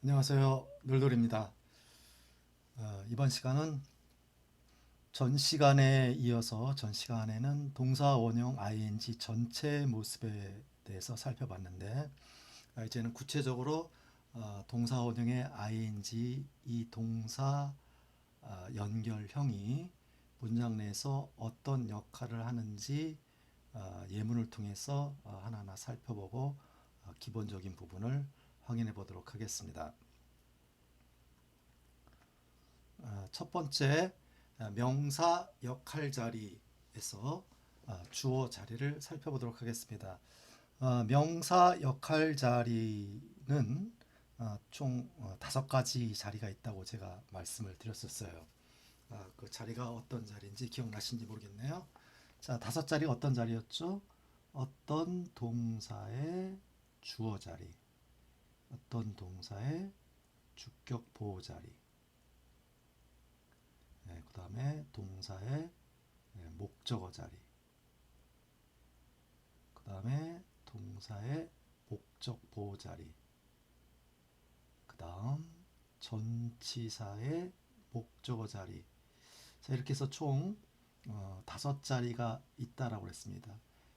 안녕하세요. 놀돌입니다. 이번 시간은 전 시간에 이어서 전 시간에는 동사 원형 ing 전체 모습에 대해서 살펴봤는데 이제는 구체적으로 동사 원형의 ing 이 동사 연결형이 문장 내에서 어떤 역할을 하는지 예문을 통해서 하나하나 살펴보고 기본적인 부분을 확인해 보도록 하겠습니다. 첫 번째 명사 역할 자리에서 주어 자리를 살펴보도록 하겠습니다. 명사 역할 자리는 총 5가지 자리가 있다고 제가 말씀을 드렸었어요. 그 자리가 어떤 자리인지 기억나신지 모르겠네요. 자, 5자리가 어떤 자리였죠? 어떤 동사의 주어 자리, 어떤 동사의 주격 보호 자리, 그 다음에 동사의 목적어 자리, 그 다음에 동사의 목적 보호 자리, 그 다음 전치사의 목적어 자리. 자, 이렇게 해서 총 5자리가 있다라고 했습니다.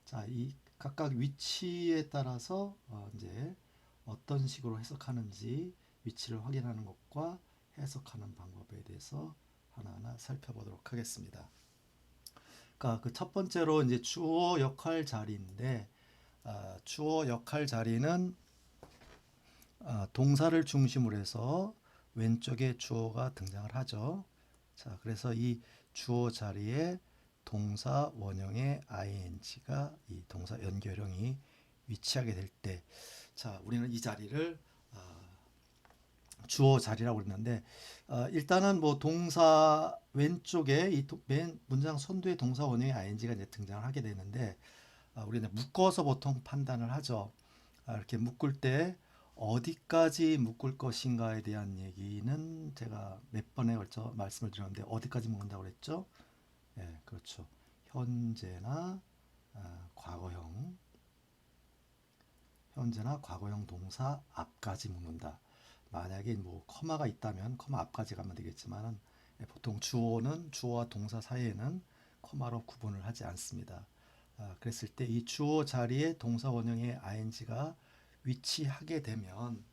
자, 이 각각 위치에 따라서 이제 어떤 식으로 해석하는지 위치를 확인하는 것과 해석하는 방법에 대해서 하나하나 살펴보도록 하겠습니다. 그러니까 그 첫 번째로 이제 주어 역할 자리인데 주어 역할 자리는 동사를 중심으로 해서 왼쪽에 주어가 등장을 하죠. 자, 그래서 이 주어 자리에 동사 원형의 ing가 이 동사 연결형이 위치하게 될 때, 자, 우리는 이 자리를 주어 자리라고 그러는데 일단은 뭐 동사 왼쪽에 맨 문장 선두에 동사 원형의 ing가 이제 등장을 하게 되는데 우리는 묶어서 보통 판단을 하죠. 이렇게 묶을 때 어디까지 묶을 것인가에 대한 얘기는 제가 몇 번에 걸쳐 말씀을 드렸는데 어디까지 묶는다고 그랬죠? 예, 그렇죠. 현재나 과거형, 현재나 과거형 동사 앞까지 묶는다. 만약에 뭐 커마가 있다면 커마 앞까지 가면 되겠지만은 보통 주어는 주어와 동사 사이에는 커마로 구분을 하지 않습니다. 그랬을 때 이 주어 자리에 동사 원형의 ing가 위치하게 되면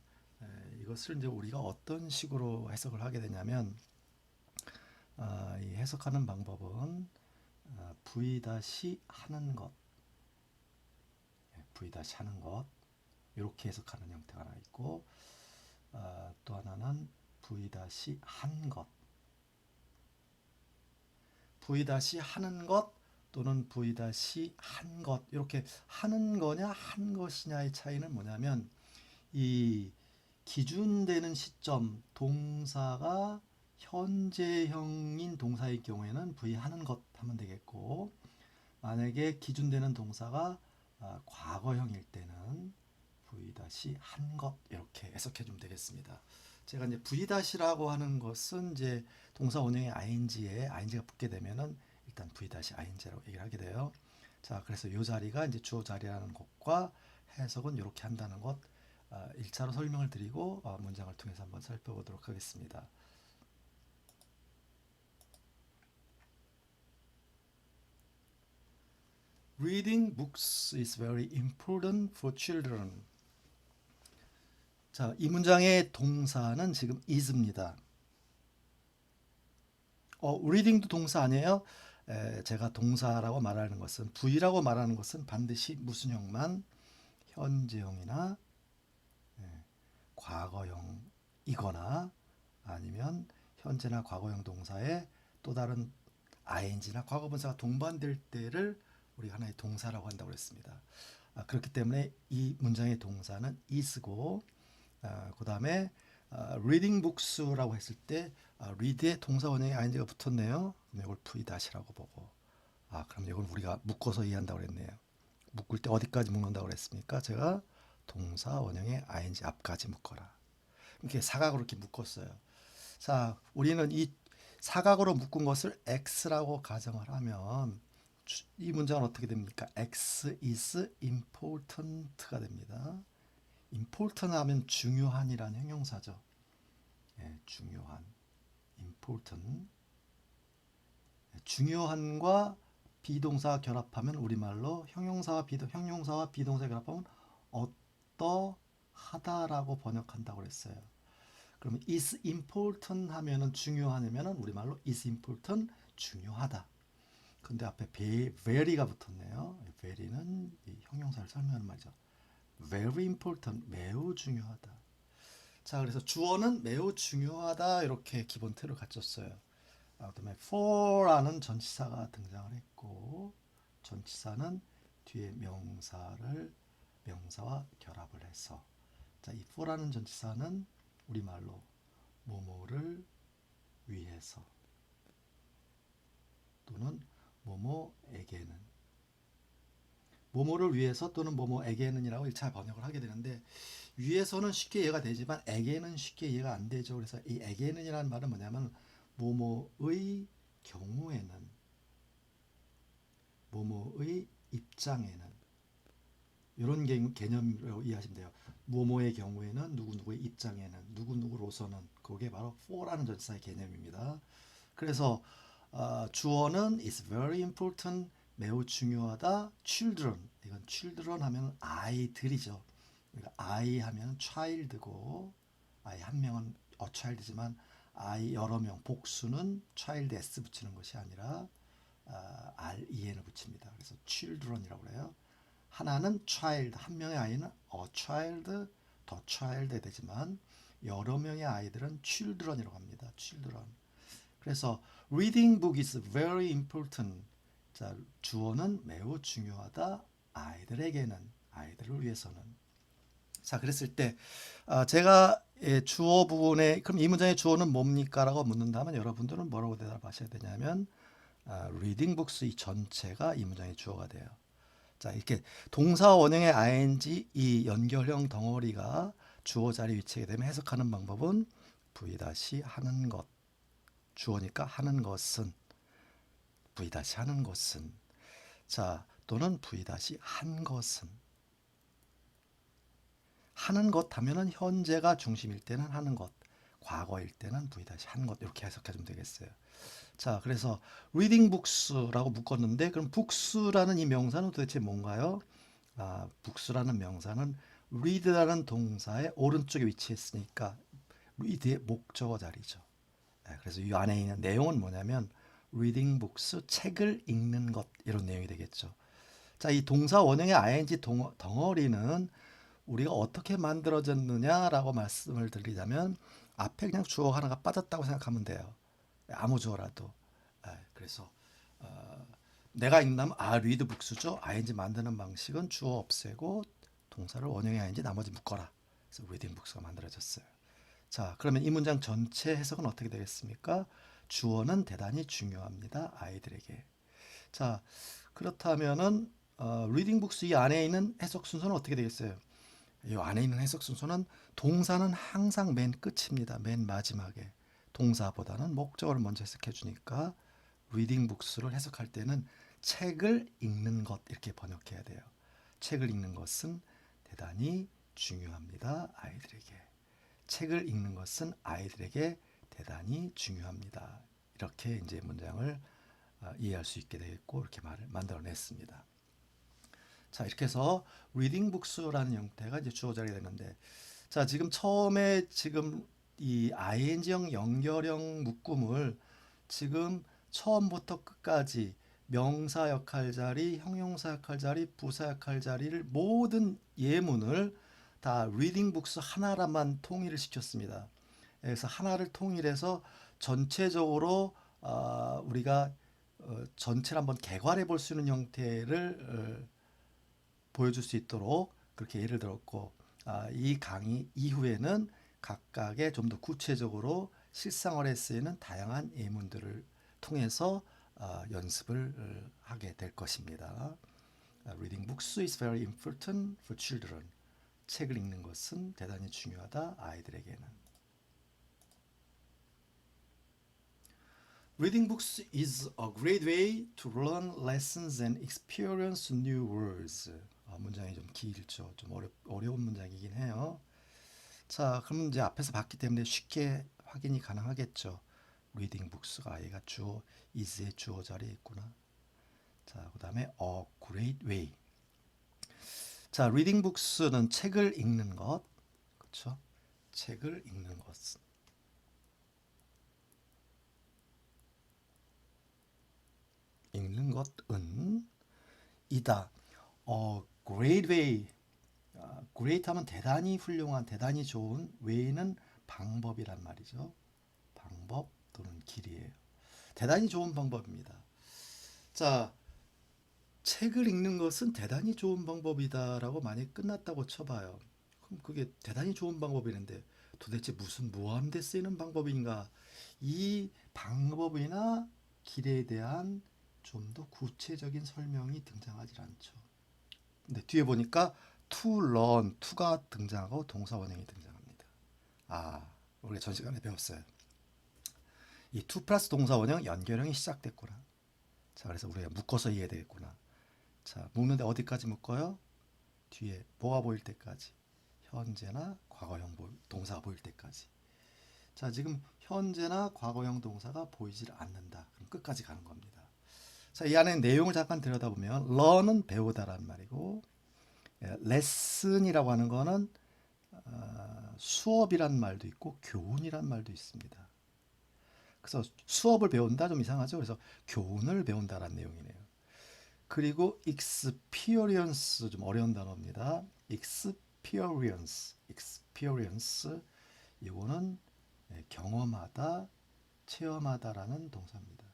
이것을 이제 우리가 어떤 식으로 해석을 하게 되냐면 이 해석하는 방법은 v 하는 것, v 하는 것 이렇게 해석하는 형태가 하나 있고 또 하나는 v 한 것, v 하는 것 또는 v 한 것 이렇게 하는 거냐 한 것이냐의 차이는 뭐냐면 이 기준되는 시점 동사가 현재형인 동사의 경우에는 v 하는 것 하면 되겠고 만약에 기준되는 동사가 과거형일 때는 v 한 것 이렇게 해석해 주면 되겠습니다. 제가 이제 v-라고 하는 것은 이제 동사 원형의 ing에 ing가 붙게 되면은 일단 v-ing라고 얘기를 하게 돼요. 자, 그래서 이 자리가 이제 주어 자리라는 것과 해석은 이렇게 한다는 것 1차로 설명을 드리고 문장을 통해서 한번 살펴보도록 하겠습니다. Reading books is very important for children. 자, 이 문장의 동사는 지금 is입니다. reading도 동사 아니에요? 제가 동사라고 말하는 것은 V라고 말하는 것은 반드시 무슨 형만 현재형이나 과거형이거나 아니면 현재나 과거형 동사에 또 다른 ing나 과거분사가 동반될 때를 우리가 하나의 동사라고 한다고 했습니다. 그렇기 때문에 이 문장의 동사는 is고 그 다음에 reading books라고 했을 때 read에 동사 원형의 ing가 붙었네요. 그럼 이걸 v-라고 보고 그럼 이걸 우리가 묶어서 이해한다고 그랬네요. 묶을 때 어디까지 묶는다고 그랬습니까? 제가 동사 원형의 ing 앞까지 묶어라. 이렇게 사각으로 이렇게 묶었어요. 자, 우리는 이 사각으로 묶은 것을 x라고 가정을 하면 이 문장은 어떻게 됩니까? x is important가 됩니다. important 하면 중요한이라는 형용사죠. 예, 중요한, important. 중요한과 비동사 결합하면 우리말로 형용사와 비동사 결합하면 어떠하다라고 번역한다고 그랬어요. 그러면 is important 하면은 중요하냐면은 우리말로 is important 중요하다. 근데 앞에 very가 붙었네요. very는 이 형용사를 설명하는 말이죠. very important 매우 중요하다. 자, 그래서 주어는 매우 중요하다 이렇게 기본 틀을 갖췄어요. 그다음에 for라는 전치사가 등장을 했고 전치사는 뒤에 명사와 결합을 해서 자, 이 for라는 전치사는 우리말로 뭐뭐를 위해서 또는 뭐뭐에게는 뭐뭐를 위해서 또는 뭐뭐에게는이라고 1차 번역을 하게 되는데 위해서는 쉽게 이해가 되지만 에게는 쉽게 이해가 안 되죠. 그래서 이 에게는이라는 말은 뭐냐면 뭐뭐의 경우에는 뭐뭐의 입장에는 이런 개념으로 이해하시면 돼요. 뭐뭐의 경우에는 누구누구의 입장에는 누구누구로서는 그게 바로 for라는 전치사의 개념입니다. 그래서 주어는 is very important 매우 중요하다. children 이건 children 하면 아이들이죠. 그러니까 I 하면 child고 I 한 명은 a child지만 I 여러 명 복수는 child s 붙이는 것이 아니라 ren을 붙입니다. 그래서 children이라고 그래요. 하나는 child 한 명의 아이는 a child 더 child에 되지만 여러 명의 아이들은 children이라고 합니다. children. 그래서 reading book is very important. 자, 주어는 매우 중요하다. 아이들에게는 아이들을 위해서는. 자, 그랬을 때 제가 주어 부분에 그럼 이 문장의 주어는 뭡니까? 라고 묻는다면 여러분들은 뭐라고 대답하셔야 되냐면 reading books 이 전체가 이 문장의 주어가 돼요. 자, 이렇게 동사 원형의 ing 이 연결형 덩어리가 주어 자리 위치하게 되면 해석하는 방법은 v 하는 것 주어니까 하는 것은 v 하는 것은 자 또는 v 한 것은 하는 것 하면은 현재가 중심일 때는 하는 것 과거일 때는 v 한 것 이렇게 해석해 주면 되겠어요. 자, 그래서 reading books라고 묶었는데 그럼 books라는 이 명사는 도대체 뭔가요? books라는 명사는 read라는 동사의 오른쪽에 위치했으니까 read의 목적어 자리죠. 그래서 이 안에 있는 내용은 뭐냐면 reading books 책을 읽는 것 이런 내용이 되겠죠. 자, 이 동사 원형의 ing 덩어리는 우리가 어떻게 만들어졌느냐라고 말씀을 드리자면 앞에 그냥 주어 하나가 빠졌다고 생각하면 돼요. 아무 주어라도. 그래서 내가 읽는다면 read books죠. ing 만드는 방식은 주어 없애고 동사를 원형의 ing 나머지 묶어라. 그래서 reading books가 만들어졌어요. 자, 그러면 이 문장 전체 해석은 어떻게 되겠습니까? 주어는 대단히 중요합니다. 아이들에게. 자, 그렇다면은 reading books 이 안에 있는 해석 순서는 어떻게 되겠어요? 이 안에 있는 해석 순서는 동사는 항상 맨 끝입니다. 맨 마지막에. 동사보다는 목적어를 먼저 해석해 주니까 reading books를 해석할 때는 책을 읽는 것 이렇게 번역해야 돼요. 책을 읽는 것은 대단히 중요합니다. 아이들에게. 책을 읽는 것은 아이들에게 대단히 중요합니다. 이렇게 이제 문장을 이해할 수 있게 되겠고 이렇게 말을 만들어냈습니다. 자, 이렇게 해서 reading books라는 형태가 이제 주어 자리가 되는데 자, 지금 처음에 지금 이 ing형 연결형 묶음을 지금 처음부터 끝까지 명사 역할 자리, 형용사 역할 자리, 부사 역할 자리를 모든 예문을 다 reading books 하나라만 통일을 시켰습니다. 그래서 하나를 통일해서 전체적으로 우리가 전체를 한번 개괄해 볼 수 있는 형태를 보여줄 수 있도록 그렇게 예를 들었고 이 강의 이후에는 각각의 좀 더 구체적으로 실생활에 쓰이는 다양한 예문들을 통해서 연습을 하게 될 것입니다. Reading books is very important for children. 책을 읽는 것은 대단히 중요하다 아이들에게는. Reading books is a great way to learn lessons and experience new words. 문장이 좀 길죠. 좀 어려운 문장이긴 해요. 자, 그럼 이제 앞에서 봤기 때문에 쉽게 확인이 가능하겠죠. reading books가 얘가 주어 is의 주어 자리에 있구나. 자, 그다음에 a great way. 자, reading books는 책을 읽는 것. 그렇죠? 책을 읽는 것. 읽는 것은 이다. great way. great 하면 대단히 훌륭한, 대단히 좋은, way는 방법이란 말이죠. 방법 또는 길이에요. 대단히 좋은 방법입니다. 자, 책을 읽는 것은 대단히 좋은 방법이다라고 많이 끝났다고 쳐봐요. 그럼 그게 대단히 좋은 방법이는데 도대체 무슨 무한대 쓰이는 방법인가? 이 방법이나 길에 대한 좀 더 구체적인 설명이 등장하지 않죠. 근데 뒤에 보니까 to learn, to가 등장하고 동사 원형이 등장합니다. 우리가 전 시간에 배웠어요. 이 to 플러스 동사 원형 연결형이 시작됐구나. 자, 그래서 우리가 묶어서 이해해야 되겠구나. 자, 묶는데 어디까지 묶어요? 뒤에 뭐가 보일 때까지. 현재나 과거형 동사가 보일 때까지. 자, 지금 현재나 과거형 동사가 보이질 않는다. 그럼 끝까지 가는 겁니다. 자, 이 안에 내용을 잠깐 들여다보면 learn은 배우다란 말이고 lesson이라고 하는 거는 수업이란 말도 있고 교훈이란 말도 있습니다. 그래서 수업을 배운다 좀 이상하죠. 그래서 교훈을 배운다라는 내용이네요. 그리고 experience 좀 어려운 단어입니다. experience 이거는 경험하다, 체험하다라는 동사입니다.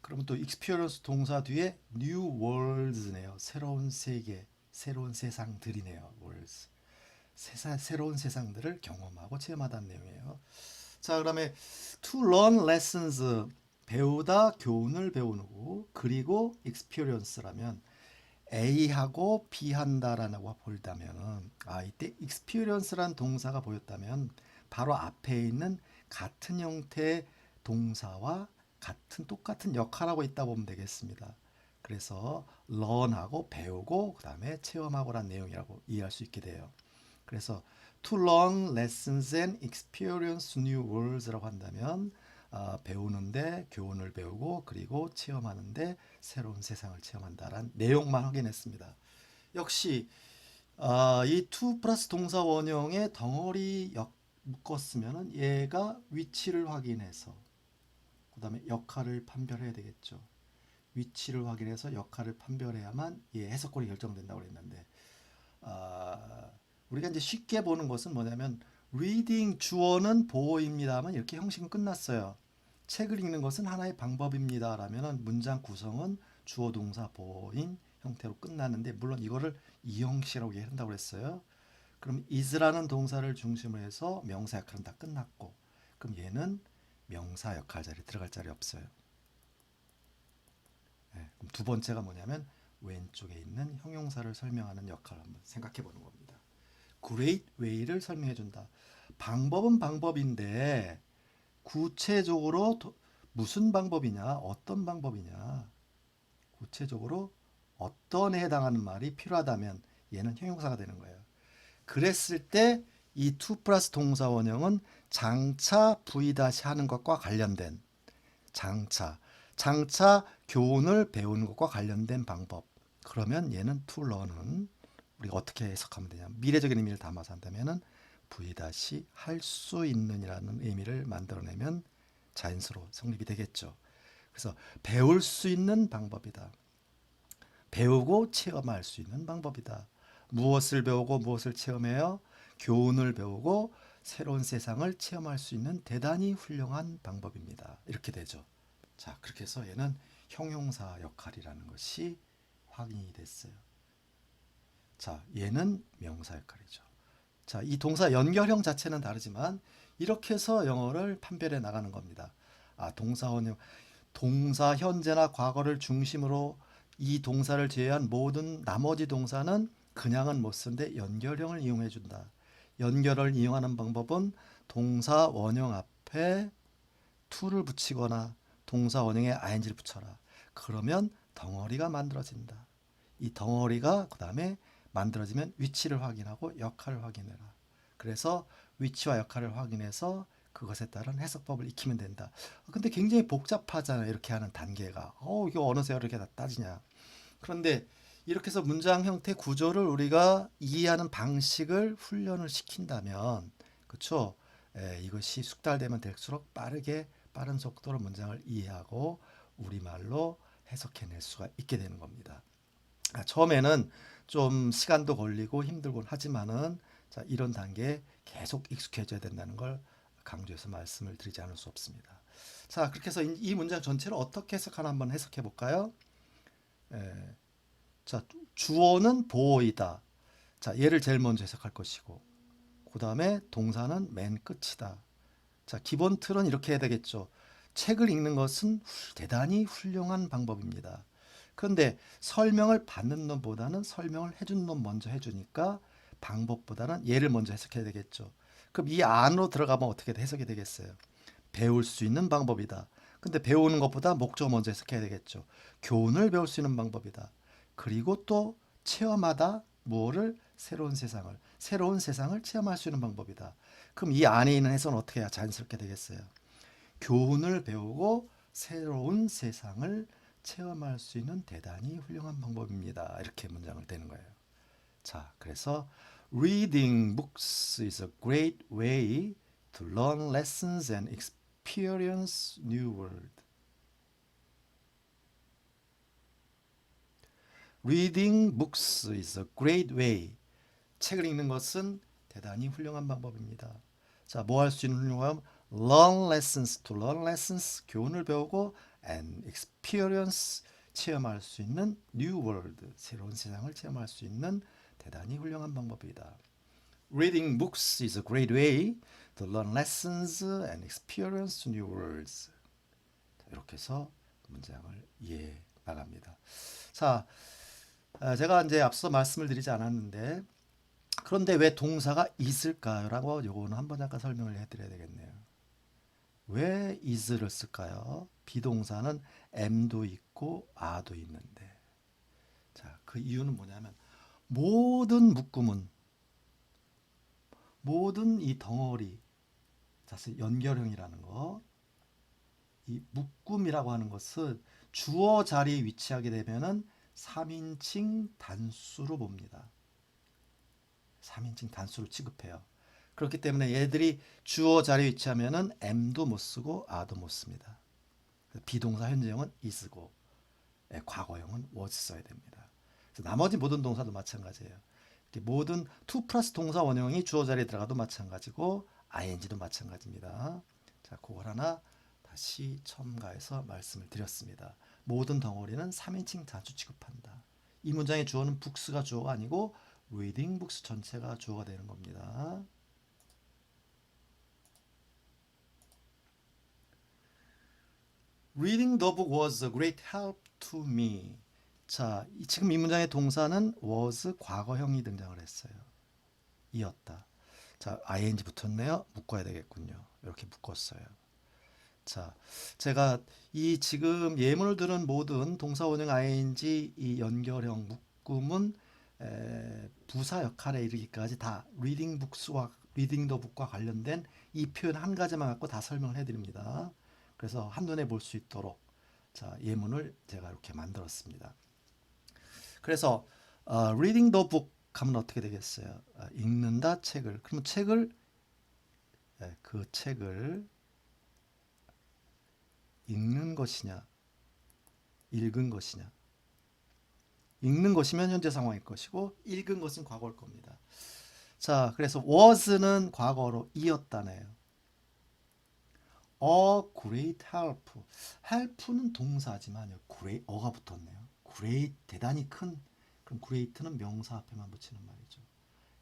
그러면 또 experience 동사 뒤에 new worlds네요. 새로운 세계, 새로운 세상들이네요. worlds. 새로운 세상들을 경험하고 체험하다는 내용이에요. 자, 그다음에 to learn lessons 배우다 교훈을 배우는 거 그리고 experience라면 A하고 B 한다라고 보였다면은 이때 experience란 동사가 보였다면 바로 앞에 있는 같은 형태의 동사와 똑같은 역할하고 있다 보면 되겠습니다. 그래서 learn하고 배우고 그다음에 체험하고란 내용이라고 이해할 수 있게 돼요. 그래서 to learn lessons and experience new worlds라고 한다면 배우는데 교훈을 배우고 그리고 체험하는데 새로운 세상을 체험한다라는 내용만 확인했습니다. 역시 이 to 플러스 동사 원형의 덩어리 묶었으면 얘가 위치를 확인해서 그 다음에 역할을 판별해야 되겠죠. 위치를 확인해서 역할을 판별해야만 해석권이 결정된다고 그랬는데 우리가 이제 쉽게 보는 것은 뭐냐면 reading 주어는 보어입니다만 이렇게 형식은 끝났어요. 책을 읽는 것은 하나의 방법입니다. 라면은 문장 구성은 주어 동사 보어인 형태로 끝나는데 물론 이거를 이 형식이라고 한다고 그랬어요. 그럼 is라는 동사를 중심으로 해서 명사 역할은 다 끝났고 그럼 얘는 명사 역할 자리에 들어갈 자리 없어요. 그럼 두 번째가 뭐냐면 왼쪽에 있는 형용사를 설명하는 역할을 한번 생각해 보는 겁니다. great way를 설명해 준다. 방법은 방법인데 구체적으로 무슨 방법이냐, 어떤 방법이냐, 구체적으로 어떤에 해당하는 말이 필요하다면 얘는 형용사가 되는 거예요. 그랬을 때 이 to 플러스 동사 원형은 장차 V- 하는 것과 관련된 장차 교훈을 배우는 것과 관련된 방법. 그러면 얘는 to learn은 우리가 어떻게 해석하면 되냐? 미래적인 의미를 담아서 한다면은 V- 할 수 있는이라는 의미를 만들어내면 자연스러워 성립이 되겠죠. 그래서 배울 수 있는 방법이다. 배우고 체험할 수 있는 방법이다. 무엇을 배우고 무엇을 체험해요? 교훈을 배우고 새로운 세상을 체험할 수 있는 대단히 훌륭한 방법입니다. 이렇게 되죠. 자, 그렇게 해서 얘는 형용사 역할이라는 것이 확인이 됐어요. 자, 얘는 명사 역할이죠. 자, 이 동사 연결형 자체는 다르지만 이렇게 해서 영어를 판별해 나가는 겁니다. 동사원형, 동사 현재나 과거를 중심으로 이 동사를 제외한 모든 나머지 동사는 그냥은 못 쓰는데 연결형을 이용해 준다. 연결을 이용하는 방법은 동사 원형 앞에 to를 붙이거나 동사 원형에 ing를 붙여라. 그러면 덩어리가 만들어진다. 이 덩어리가 그 다음에 만들어지면 위치를 확인하고 역할을 확인해라. 그래서 위치와 역할을 확인해서 그것에 따른 해석법을 익히면 된다. 근데 굉장히 복잡하잖아요. 이렇게 하는 단계가. 이거 어느새 이렇게 다 따지냐. 그런데 이렇게 해서 문장 형태 구조를 우리가 이해하는 방식을 훈련을 시킨다면, 그렇죠? 이것이 숙달되면 될수록 빠른 속도로 문장을 이해하고 우리말로 해석해낼 수가 있게 되는 겁니다. 처음에는 좀 시간도 걸리고 힘들곤 하지만은 자, 이런 단계에 계속 익숙해져야 된다는 걸 강조해서 말씀을 드리지 않을 수 없습니다. 자, 그렇게 해서 이 문장 전체를 어떻게 해석하나 한번 해석해 볼까요? 자, 주어는 보이다. 자, 얘를 제일 먼저 해석할 것이고, 그 다음에 동사는 맨 끝이다. 자, 기본 틀은 이렇게 해야 되겠죠. 책을 읽는 것은 대단히 훌륭한 방법입니다. 그런데 설명을 받는 놈보다는 설명을 해준 놈 먼저 해주니까 방법보다는 얘를 먼저 해석해야 되겠죠. 그럼 이 안으로 들어가면 어떻게 해석이 되겠어요? 배울 수 있는 방법이다. 근데 배우는 것보다 목적 먼저 해석해야 되겠죠. 교훈을 배울 수 있는 방법이다. 그리고 또 체험하다 뭐를 새로운 세상을 체험할 수 있는 방법이다. 그럼 이 안에 있는 해석은 어떻게 해야 자연스럽게 되겠어요? 교훈을 배우고 새로운 세상을 체험할 수 있는 대단히 훌륭한 방법입니다. 이렇게 문장을 되는 거예요. 자, 그래서 reading books is a great way to learn lessons and experience new world. Reading books is a great way. 책을 읽는 것은 대단히 훌륭한 방법입니다. 자, 뭐 할 수 있는 훌륭함? Learn lessons, to learn lessons, 교훈을 배우고 and experience, 체험할 수 있는 new world, 새로운 세상을 체험할 수 있는 대단히 훌륭한 방법이다. Reading books is a great way to learn lessons and experience new worlds. 이렇게 해서 문장을 이해해 나갑니다. 자, 제가 이제 앞서 말씀을 드리지 않았는데 그런데 왜 동사가 있을까요? 라고 요거는 한번 잠깐 설명을 해드려야 되겠네요. 왜 is를 쓸까요? 비동사는 am도 있고 a도 있는데 자, 그 이유는 뭐냐면 모든 묶음은 모든 이 덩어리 자스 연결형이라는 거 이 묶음이라고 하는 것은 주어 자리에 위치하게 되면은 3인칭 단수로 봅니다. 3인칭 단수로 취급해요. 그렇기 때문에 얘들이 주어 자리에 위치하면은 am도 못 쓰고 a도 못 씁니다. 비동사 현재형은 is고 과거형은 was 써야 됩니다. 그래서 나머지 모든 동사도 마찬가지예요. 모든 to 플러스 동사 원형이 주어 자리에 들어가도 마찬가지고 ing도 마찬가지입니다. 자, 그걸 하나 다시 첨가해서 말씀을 드렸습니다. 모든 덩어리는 3인칭 단수 취급한다. 이 문장의 주어는 books가 주어가 아니고 reading books 전체가 주어가 되는 겁니다. Reading the book was a great help to me. 자, 지금 이 문장의 동사는 was 과거형이 등장을 했어요. 이었다. 자, ing 붙었네요. 묶어야 되겠군요. 이렇게 묶었어요. 자, 제가 이 지금 예문을 들은 모든 동사 원형 ing 이 연결형 묶음은 부사 역할에 이르기까지 다 reading the book과 관련된 이 표현 한 가지만 갖고 다 설명을 해드립니다. 그래서 한눈에 볼 수 있도록 자, 예문을 제가 이렇게 만들었습니다. 그래서 reading the book 하면 어떻게 되겠어요? 읽는다 책을. 그러면 그 책을 읽는 것이냐, 읽은 것이냐. 읽는 것이면 현재 상황일 것이고 읽은 것은 과거일 겁니다. 자, 그래서 was는 과거로 이었다네요. A great help. help는 동사지만 어가 붙었네요. great 대단히 큰. 그럼 great는 명사 앞에만 붙이는 말이죠.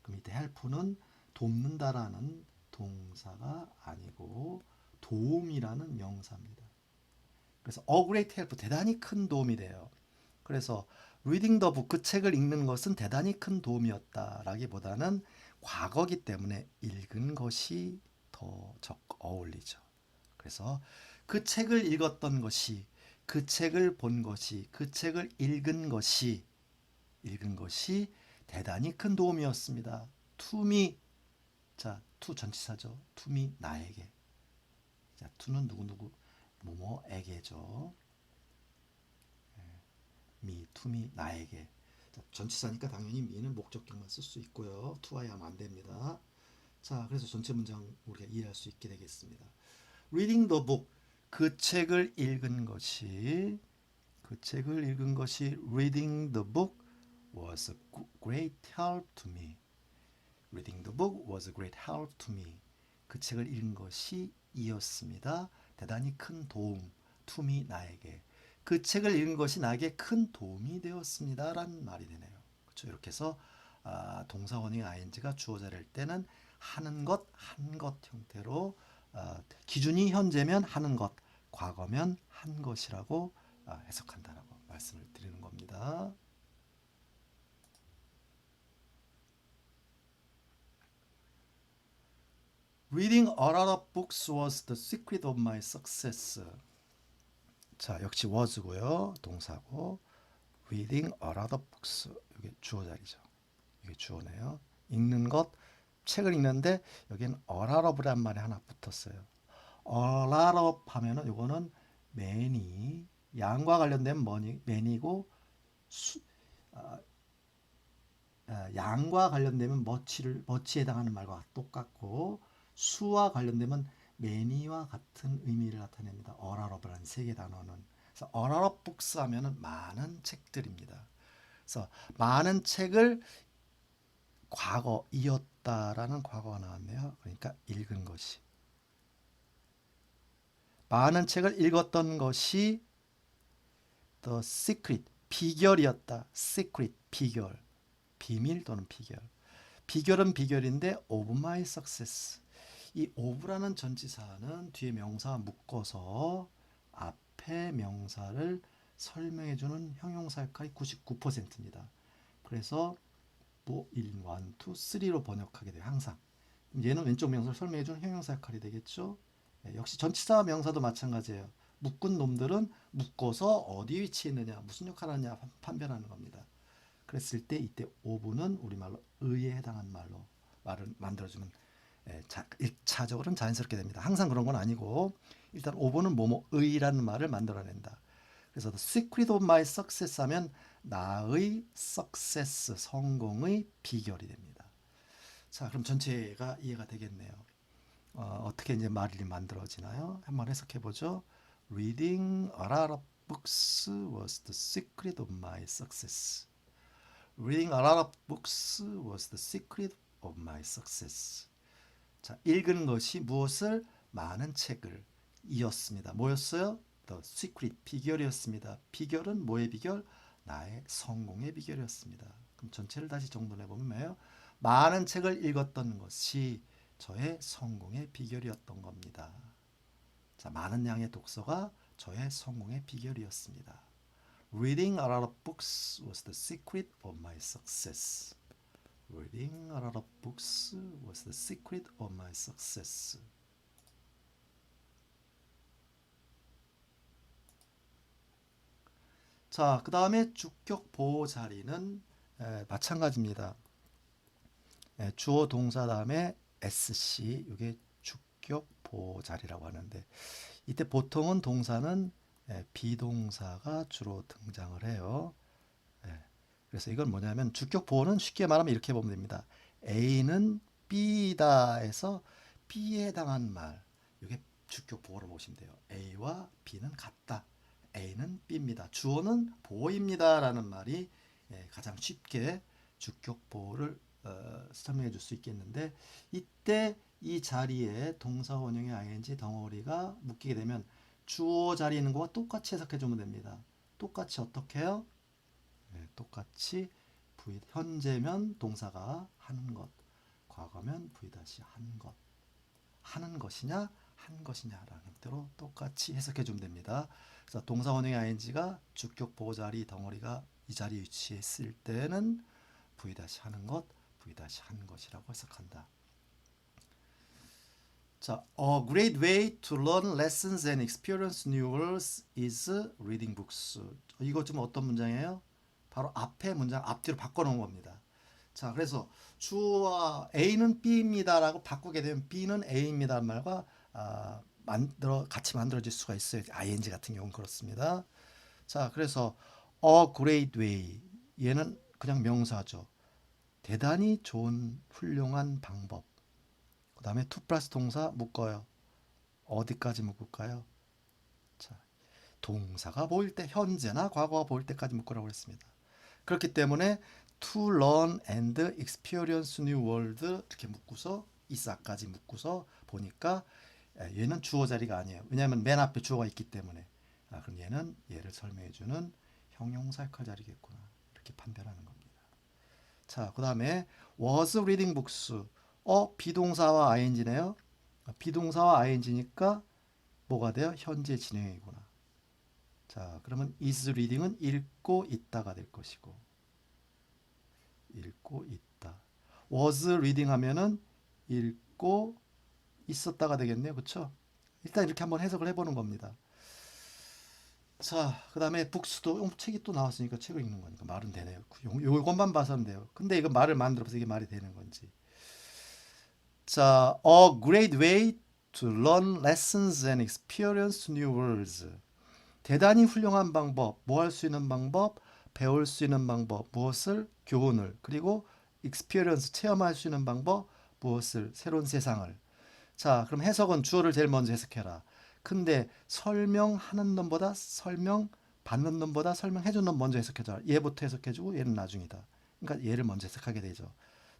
그럼 이때 help는 돕는다라는 동사가 아니고 도움이라는 명사입니다. 그래서 a great help 대단히 큰 도움이 돼요. 그래서 reading the book 그 책을 읽는 것은 대단히 큰 도움이었다라기보다는 과거기 때문에 읽은 것이 더 어울리죠. 그래서 그 책을 읽었던 것이 그 책을 본 것이, 그 책을 읽은 것이 대단히 큰 도움이었습니다. to me. 자, to 전치사죠. to me, 나에게. 자, to는 누구누구 뭐뭐에게죠. me, to me, 나에게. 자, 전치사니까 당연히 me는 목적격만 쓸 수 있고요. to와야 하면 안 됩니다. 자, 그래서 전체 문장 우리가 이해할 수 있게 되겠습니다. reading the book, 그 책을 읽은 것이 reading the book was a great help to me. reading the book was a great help to me. 그 책을 읽은 것이 이었습니다. 대단히 큰 도움, to me, 나에게. 그 책을 읽은 것이 나에게 큰 도움이 되었습니다. 라는 말이 되네요. 그렇죠? 이렇게 해서 동사 원형 ing가 주어 자리일 때는 하는 것, 한 것 형태로 기준이 현재면 하는 것, 과거면 한 것이라고 해석한다라고 말씀을 드리는 겁니다. Reading a lot of books was the secret of my success. 자, 역시 was고요. 동사고. Reading a lot of books. 이게 주어 자리죠. 이게 주어네요. 읽는 것, 책을 읽는데 여기는 a lot of란 말이 하나 붙었어요. a lot of 하면은 이거는 many, 양과 관련된 many고 양과 관련되면 much에 해당하는 말과 똑같고 수와 관련되면 many와 같은 의미를 나타냅니다. a lot of라는 세 개 단어는. 그래서 a lot of books 하면은 많은 책들입니다. 그래서 많은 책을 과거 이었다라는 과거가 나왔네요. 그러니까 읽은 것이. 많은 책을 읽었던 것이 the secret, 비결이었다. secret, 비결. 비밀 또는 비결. 비결은 비결인데 of my success. 이 of라는 전치사는 뒤에 명사와 묶어서 앞에 명사를 설명해주는 형용사 역할이 99%입니다. 그래서 뭐 1, 2, 3로 번역하게 돼요. 항상. 얘는 왼쪽 명사를 설명해주는 형용사 역할이 되겠죠. 역시 전치사 명사도 마찬가지예요. 묶은 놈들은 묶어서 어디 위치에 있느냐, 무슨 역할을 하느냐 판별하는 겁니다. 그랬을 때 이때 of는 우리말로 의에 해당하는 말로 말을 만들어주면 1차적으로는 자연스럽게 됩니다. 항상 그런 건 아니고 일단 of는 뭐뭐의라는 말을 만들어낸다. 그래서 the secret of my success 하면 나의 success, 성공의 비결이 됩니다. 자, 그럼 전체가 이해가 되겠네요. 어떻게 이제 말이 만들어지나요? 한번 해석해 보죠. Reading a lot of books was the secret of my success. Reading a lot of books was the secret of my success. 자, 읽은 것이 무엇을? 많은 책을 이었습니다. 뭐였어요? The secret, 비결이었습니다. 비결은 뭐의 비결? 나의 성공의 비결이었습니다. 그럼 전체를 다시 정돈해 보면 많은 책을 읽었던 것이 저의 성공의 비결이었던 겁니다. 자, 많은 양의 독서가 저의 성공의 비결이었습니다. Reading a lot of books was the secret of my success. Reading a lot of books was the secret of my success. 자, 그 다음에 주격 보호 자리는 마찬가지입니다. 주어 동사 다음에 SC, 이게 주격 보호 자리라고 하는데 이때 보통은 동사는 비동사가 주로 등장을 해요. 그래서 이건 뭐냐면 주격 보호는 쉽게 말하면 이렇게 보면 됩니다. A는 B다 해서 B에 해당한 말, 이게 주격 보호로 보시면 돼요. A와 B는 같다. A는 B입니다. 주어는 보호입니다 라는 말이 가장 쉽게 주격 보호를 설명해 줄 수 있겠는데 이때 이 자리에 동사 원형의 ing 덩어리가 묶이게 되면 주어 자리에 있는 거와 똑같이 해석해 주면 됩니다. 똑같이 어떻게 해요? 똑같이 현재면 동사가 하는 것, 과거면 V-한 것, 하는 것이냐 한 것이냐라는 형태로 똑같이 해석해 주면 됩니다. 그래서 동사 원형의 ing가 주격 보호 자리 덩어리가 이 자리에 위치했을 때는 V-하는 것, V-한 것이라고 해석한다. 자, a great way to learn lessons and experience new worlds is reading books. 이거 좀 어떤 문장이에요? 바로 앞에 문장 앞뒤로 바꿔놓은 겁니다. 자, 그래서 주어와 A는 B입니다라고 바꾸게 되면 B는 A입니다 말과 같이 만들어질 수가 있어요. ing 같은 경우는 그렇습니다. 자, 그래서 a great way 얘는 그냥 명사죠. 대단히 좋은 훌륭한 방법. 그 다음에 to 플러스 동사 묶어요. 어디까지 묶을까요? 자, 동사가 보일 때 현재나 과거가 보일 때까지 묶으라고 했습니다. 그렇기 때문에 to learn and experience new world 이렇게 묶고서 is까지 묶고서 보니까 얘는 주어 자리가 아니에요. 왜냐하면 맨 앞에 주어가 있기 때문에. 그럼 얘는 얘를 설명해주는 형용사 역할 자리겠구나. 이렇게 판별하는 겁니다. 자, 그 다음에 was reading books. 비동사와 ing네요. 비동사와 ing니까 뭐가 돼요? 현재 진행이구나. 자, 그러면 is reading은 읽고 있다가 될 것이고, 읽고 있다. was reading 하면은 읽고 있었다가 되겠네요. 그렇죠? 일단 이렇게 한번 해석을 해보는 겁니다. 자, 그 다음에 북스도 책이 또 나왔으니까 책을 읽는 거니까 말은 되네요. 요것만 봐서는 돼요. 근데 이거 말을 만들어서 이게 말이 되는 건지. 자, a great way to learn lessons and experience new worlds. 대단히 훌륭한 방법, 뭐 할 수 있는 방법, 배울 수 있는 방법, 무엇을? 교훈을. 그리고 experience, 체험할 수 있는 방법, 무엇을? 새로운 세상을. 자, 그럼 해석은 주어를 제일 먼저 해석해라. 근데 설명하는 놈보다 설명받는 놈보다 설명해주는 놈 먼저 해석해줘. 얘부터 해석해주고 얘는 나중이다. 그러니까 얘를 먼저 해석하게 되죠.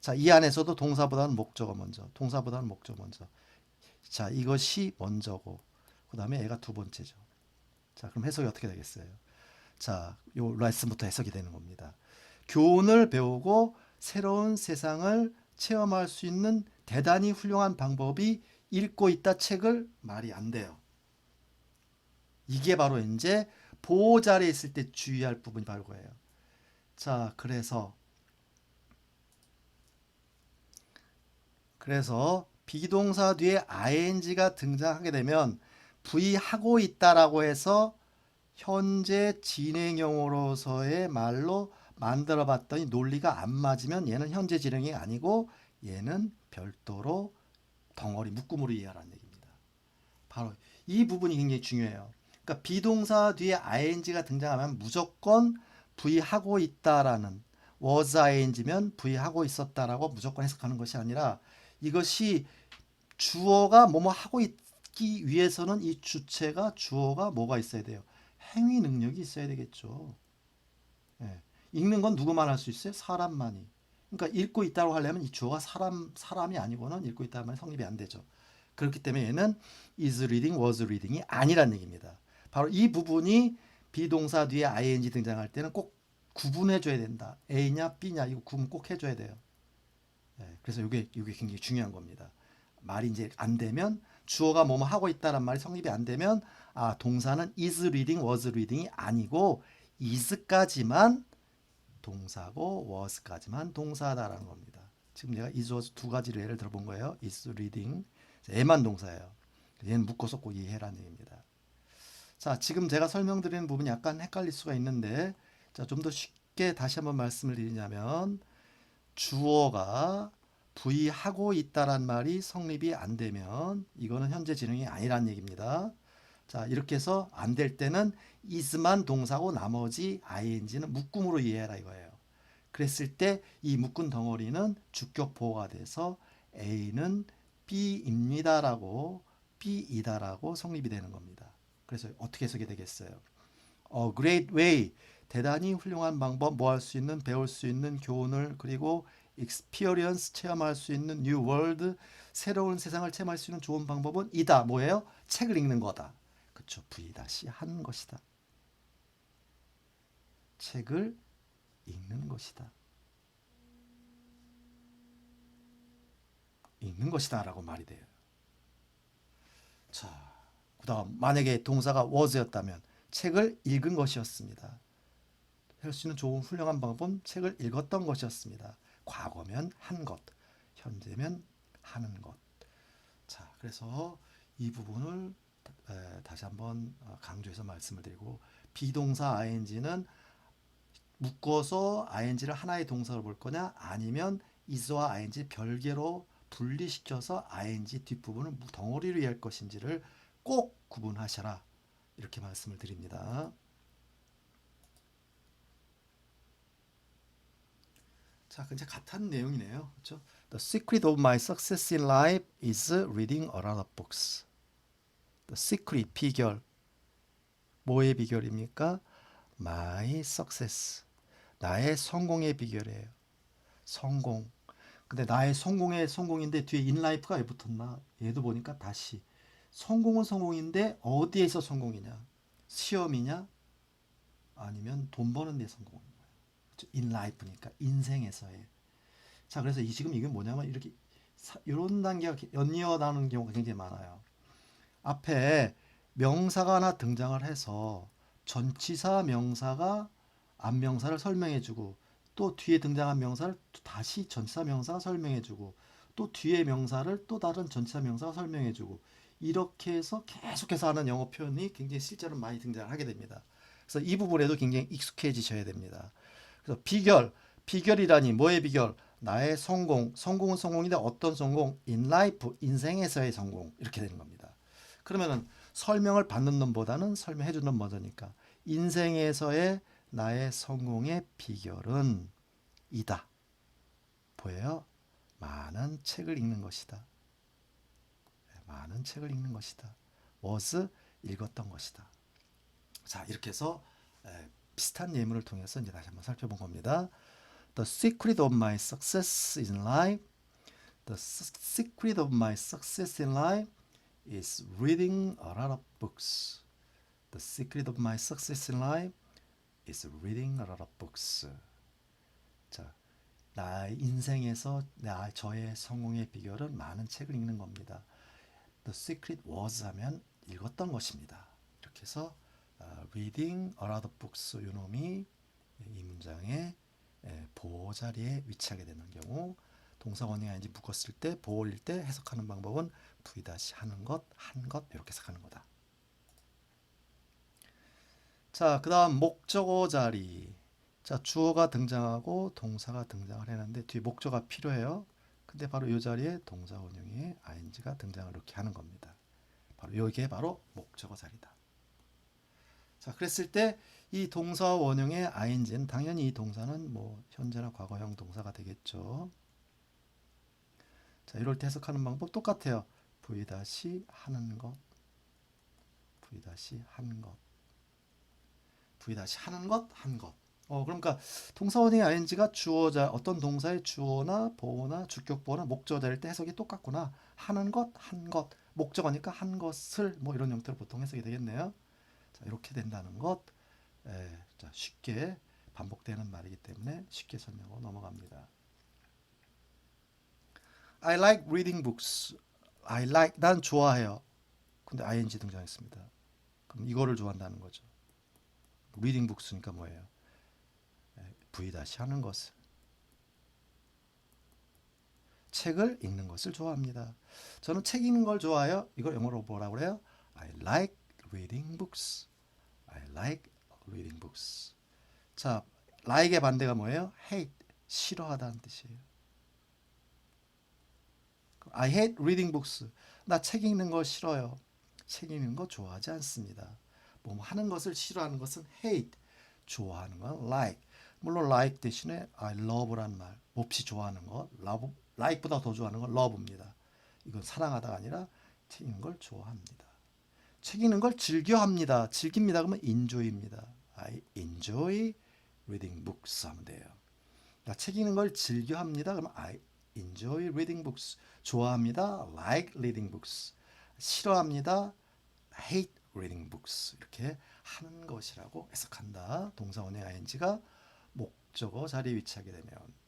자, 이 안에서도 동사보다는 목적어 먼저, 동사보다는 목적어 먼저. 자, 이것이 먼저고, 그 다음에 얘가 두 번째죠. 자, 그럼 해석이 어떻게 되겠어요? 자, 요 레슨부터 해석이 되는 겁니다. 교훈을 배우고 새로운 세상을 체험할 수 있는 대단히 훌륭한 방법이 읽고 있다 책을 말이 안 돼요. 이게 바로 이제 보호 자리에 있을 때 주의할 부분이 바로 그거예요. 자, 그래서 비동사 뒤에 ing가 등장하게 되면 V 하고 있다라고 해서 현재 진행형으로서의 말로 만들어 봤더니 논리가 안 맞으면 얘는 현재 진행이 아니고 얘는 별도로 덩어리 묶음으로 이해하라는 얘기입니다. 바로 이 부분이 굉장히 중요해요. 그러니까 비동사 뒤에 ing가 등장하면 무조건 V 하고 있다라는 was ing면 V 하고 있었다라고 무조건 해석하는 것이 아니라 이것이 주어가 뭐뭐 하고 있기 위해서는 이 주체가 주어가 뭐가 있어야 돼요? 행위 능력이 있어야 되겠죠. 예. 읽는 건 누구만 할 수 있어요? 사람만이. 그러니까 읽고 있다고 하려면 이 주어가 사람이 아니고는 읽고 있다는 말이 성립이 안 되죠. 그렇기 때문에 얘는 is reading, was reading이 아니란 얘기입니다. 바로 이 부분이 비동사 뒤에 ing 등장할 때는 꼭 구분해 줘야 된다. A냐 B냐 이거 구분 꼭 해줘야 돼요. 예. 그래서 이게 굉장히 중요한 겁니다. 말이 이제 안 되면 주어가 뭐뭐 하고 있다란 말이 성립이 안 되면 동사는 is reading, was reading이 아니고 is까지만 동사고 was까지만 동사다라는 겁니다. 지금 내가 is, was 두 가지를 예를 들어본 거예요. is reading 얘만 동사예요. 얘는 묶어서 꼭 이해해라는 얘기입니다. 자, 지금 제가 설명드리는 부분이 약간 헷갈릴 수가 있는데 자, 좀 더 쉽게 다시 한번 말씀을 드리자면 주어가 V 하고 있다란 말이 성립이 안 되면 이거는 현재 진행이 아니란 얘기입니다. 자, 이렇게 해서 안 될 때는 is만 동사고 나머지 ing는 묶음으로 이해해라 이거예요. 그랬을 때 이 묶은 덩어리는 주격 보호가 돼서 A는 B입니다라고 B이다라고 성립이 되는 겁니다. 그래서 어떻게 해석이 되겠어요? great way 대단히 훌륭한 방법 뭐 할 수 있는 배울 수 있는 교훈을 그리고 experience 체험할 수 있는 new world 새로운 세상을 체험할 수 있는 좋은 방법은 이다 뭐예요? 책을 읽는 거다. 그쵸? V 다시 하는 것이다. 책을 읽는 것이다. 읽는 것이다라고 말이 돼요. 자, 그다음 만약에 동사가 was였다면 책을 읽은 것이었습니다. 할 수 있는 좋은 훌륭한 방법은 책을 읽었던 것이었습니다. 과거면 한 것, 현재면 하는 것. 자, 그래서 이 부분을 다시 한번 강조해서 말씀을 드리고 비동사 ing는 묶어서 ing를 하나의 동사로 볼 거냐 아니면 is와 ing 별개로 분리시켜서 ing 뒷부분을 덩어리로 이해할 것인지를 꼭 구분하셔라 이렇게 말씀을 드립니다. 자, 이제 같은 내용이네요. 그렇죠? The secret of my success in life is reading a lot of books. The secret, 비결. 뭐의 비결입니까? My success. 나의 성공의 비결이에요. 성공. 근데 나의 성공의 성공인데 뒤에 in life가 왜 붙었나? 얘도 보니까 다시. 성공은 성공인데 어디에서 성공이냐? 시험이냐? 아니면 돈 버는 데 성공인 거예요. 그렇죠? in life니까 인생에서의. 자, 그래서 지금 이게 뭐냐면 이렇게 이런 단계가 연이어 나오는 경우가 굉장히 많아요. 앞에 명사가 하나 등장을 해서 전치사 명사가 앞명사를 설명해주고 또 뒤에 등장한 명사를 다시 전치사 명사가 설명해주고 또 뒤에 명사를 또 다른 전치사 명사가 설명해주고 이렇게 해서 계속해서 하는 영어 표현이 굉장히 실제로 많이 등장을 하게 됩니다. 그래서 이 부분에도 굉장히 익숙해지셔야 됩니다. 그래서 비결이라니 뭐의 비결? 나의 성공, 성공은 성공인데 어떤 성공? in life, 인생에서의 성공 이렇게 되는 겁니다. 그러면은 설명을 받는 놈보다는 설명해 주는 놈 먼저니까 인생에서의 나의 성공의 비결은 이다. 보여요? 많은 책을 읽는 것이다. 많은 책을 읽는 것이다. was 읽었던 것이다. 자, 이렇게 해서 비슷한 예문을 통해서 이제 다시 한번 살펴본 겁니다. The secret of my success in life. The secret of my success in life is reading a lot of books. The secret of my success in life is reading a lot of books. 자, 나의 인생에서 저의 성공의 비결은 많은 책을 읽는 겁니다. The secret was 하면 읽었던 것입니다. 이렇게 해서 reading a lot of books 요 놈이 이 문장의 보호 자리에 위치하게 되는 경우 동사 원형이 ing 묶었을 때 보호일 때 해석하는 방법은 V- 하는 것, 한 것 이렇게 해석하는 거다. 자, 그 다음 목적어 자리. 자, 주어가 등장하고 동사가 등장을 했는데 뒤에 목적어가 필요해요. 근데 바로 이 자리에 동사 원형의 ing가 등장을 이렇게 하는 겁니다. 바로 이게 바로 목적어 자리다. 자, 그랬을 때 이 동사 원형의 ing는 당연히 이 동사는 뭐 현재나 과거형 동사가 되겠죠. 자, 이럴 때 해석하는 방법 똑같아요. V- 하는 것, V- 한 것, V- 하는 것, 한 것. 그러니까 동사 원형의 ing가 주어자 어떤 동사의 주어나 보어나 주격 보어나 목적어일 때 해석이 똑같구나. 하는 것, 한 것. 목적어니까 한 것을 뭐 이런 형태로 보통 해석이 되겠네요. 자, 이렇게 된다는 것. 자, 쉽게 반복되는 말이기 때문에 쉽게 설명하고 넘어갑니다. I like reading books. I like 난 좋아해요. 근데 ing 등장했습니다. 그럼 이거를 좋아한다는 거죠. reading books니까 뭐예요? V- 하는 것을 책을 읽는 것을 좋아합니다. 저는 책 읽는 걸 좋아해요. 이걸 영어로 뭐라고 그래요? I like reading books. I like reading books. 자, like의 반대가 뭐예요? hate, 싫어하다는 뜻이에요. I hate reading books. 나 책 읽는 거 싫어요. 책 읽는 거 좋아하지 않습니다. 뭐 하는 것을 싫어하는 것은 hate, 좋아하는 건 like. 물론 like 대신에 I love란 말, 몹시 좋아하는 거, love, like보다 더 좋아하는 건 love입니다. 이건 사랑하다가 아니라 책 읽는 걸 좋아합니다. 책 읽는 걸 즐겨합니다. 즐깁니다. 그러면 enjoy입니다. I enjoy reading books 하면 돼요. 책 읽는 걸 즐겨합니다. 그러면 I enjoy reading books. 좋아합니다. like reading books. 싫어합니다. hate reading books. 이렇게 하는 것이라고 해석한다. 동사 원형 ing가 목적어 자리에 위치하게 되면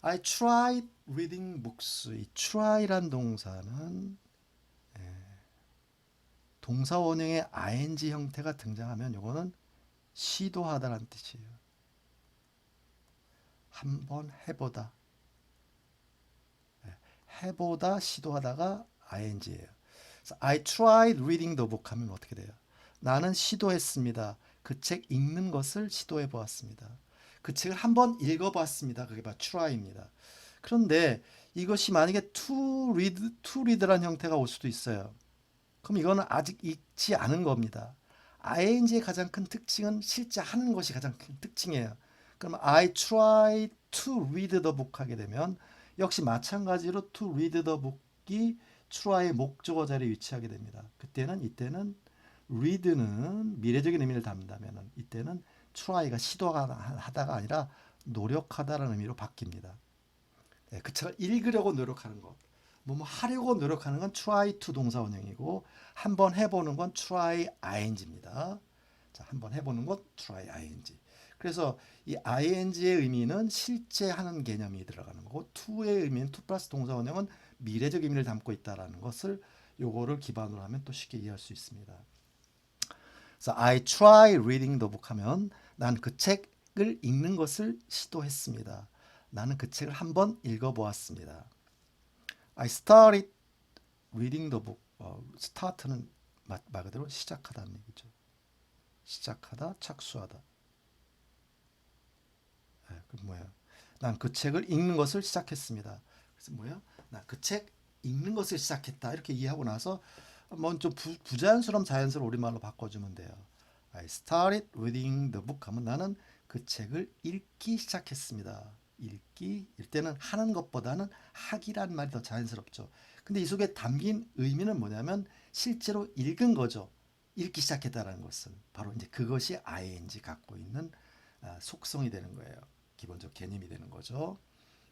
I tried reading books. 이 try란 동사는 동사 원형의 ing 형태가 등장하면 이거는 시도하다라는 뜻이에요. 한번 해보다. 해보다 시도하다가 ing예요. I tried reading the book 하면 어떻게 돼요? 나는 시도했습니다. 그 책 읽는 것을 시도해 보았습니다. 그 책을 한번 읽어봤습니다. 그게 바로 try입니다. 그런데 이것이 만약에 to read라는 형태가 올 수도 있어요. 그럼 이거는 아직 읽지 않은 겁니다. ing의 가장 큰 특징은 실제 하는 것이 가장 큰 특징이에요. 그럼 I try to read the book 하게 되면 역시 마찬가지로 to read the book이 try의 목적어 자리에 위치하게 됩니다. 이때는 read는 미래적인 의미를 담는다면 이때는 try가 시도하다가 아니라 노력하다라는 의미로 바뀝니다. 네, 그 책을 읽으려고 노력하는 것. 뭐 하려고 노력하는 건 try to 동사 원형이고 한번 해보는 건 try ing입니다. 자, 한번 해보는 것 try ing. 그래서 이 ing의 의미는 실제 하는 개념이 들어가는 거고 to의 의미는 to 플러스 동사 원형은 미래적 의미를 담고 있다라는 것을 요거를 기반으로 하면 또 쉽게 이해할 수 있습니다. 그래서 I try reading the book 하면 난 그 책을 읽는 것을 시도했습니다. 나는 그 책을 한번 읽어보았습니다. I started reading the book. start는 말 그대로 시작하다는 얘기죠. 시작하다, 착수하다. 네, 그 뭐야? 난 그 책을 읽는 것을 시작했습니다. 그래서 뭐야? 나 그 책 읽는 것을 시작했다. 이렇게 이해하고 나서 좀 부자연스러운 자연스러운 우리말로 바꿔주면 돼요. I started reading the book 하면 나는 그 책을 읽기 시작했습니다. 읽기, 일때는 하는 것보다는 하기란 말이 더 자연스럽죠. 근데 이 속에 담긴 의미는 뭐냐면 실제로 읽은 거죠. 읽기 시작했다는 것은 바로 이제 그것이 ing 갖고 있는 속성이 되는 거예요. 기본적 개념이 되는 거죠.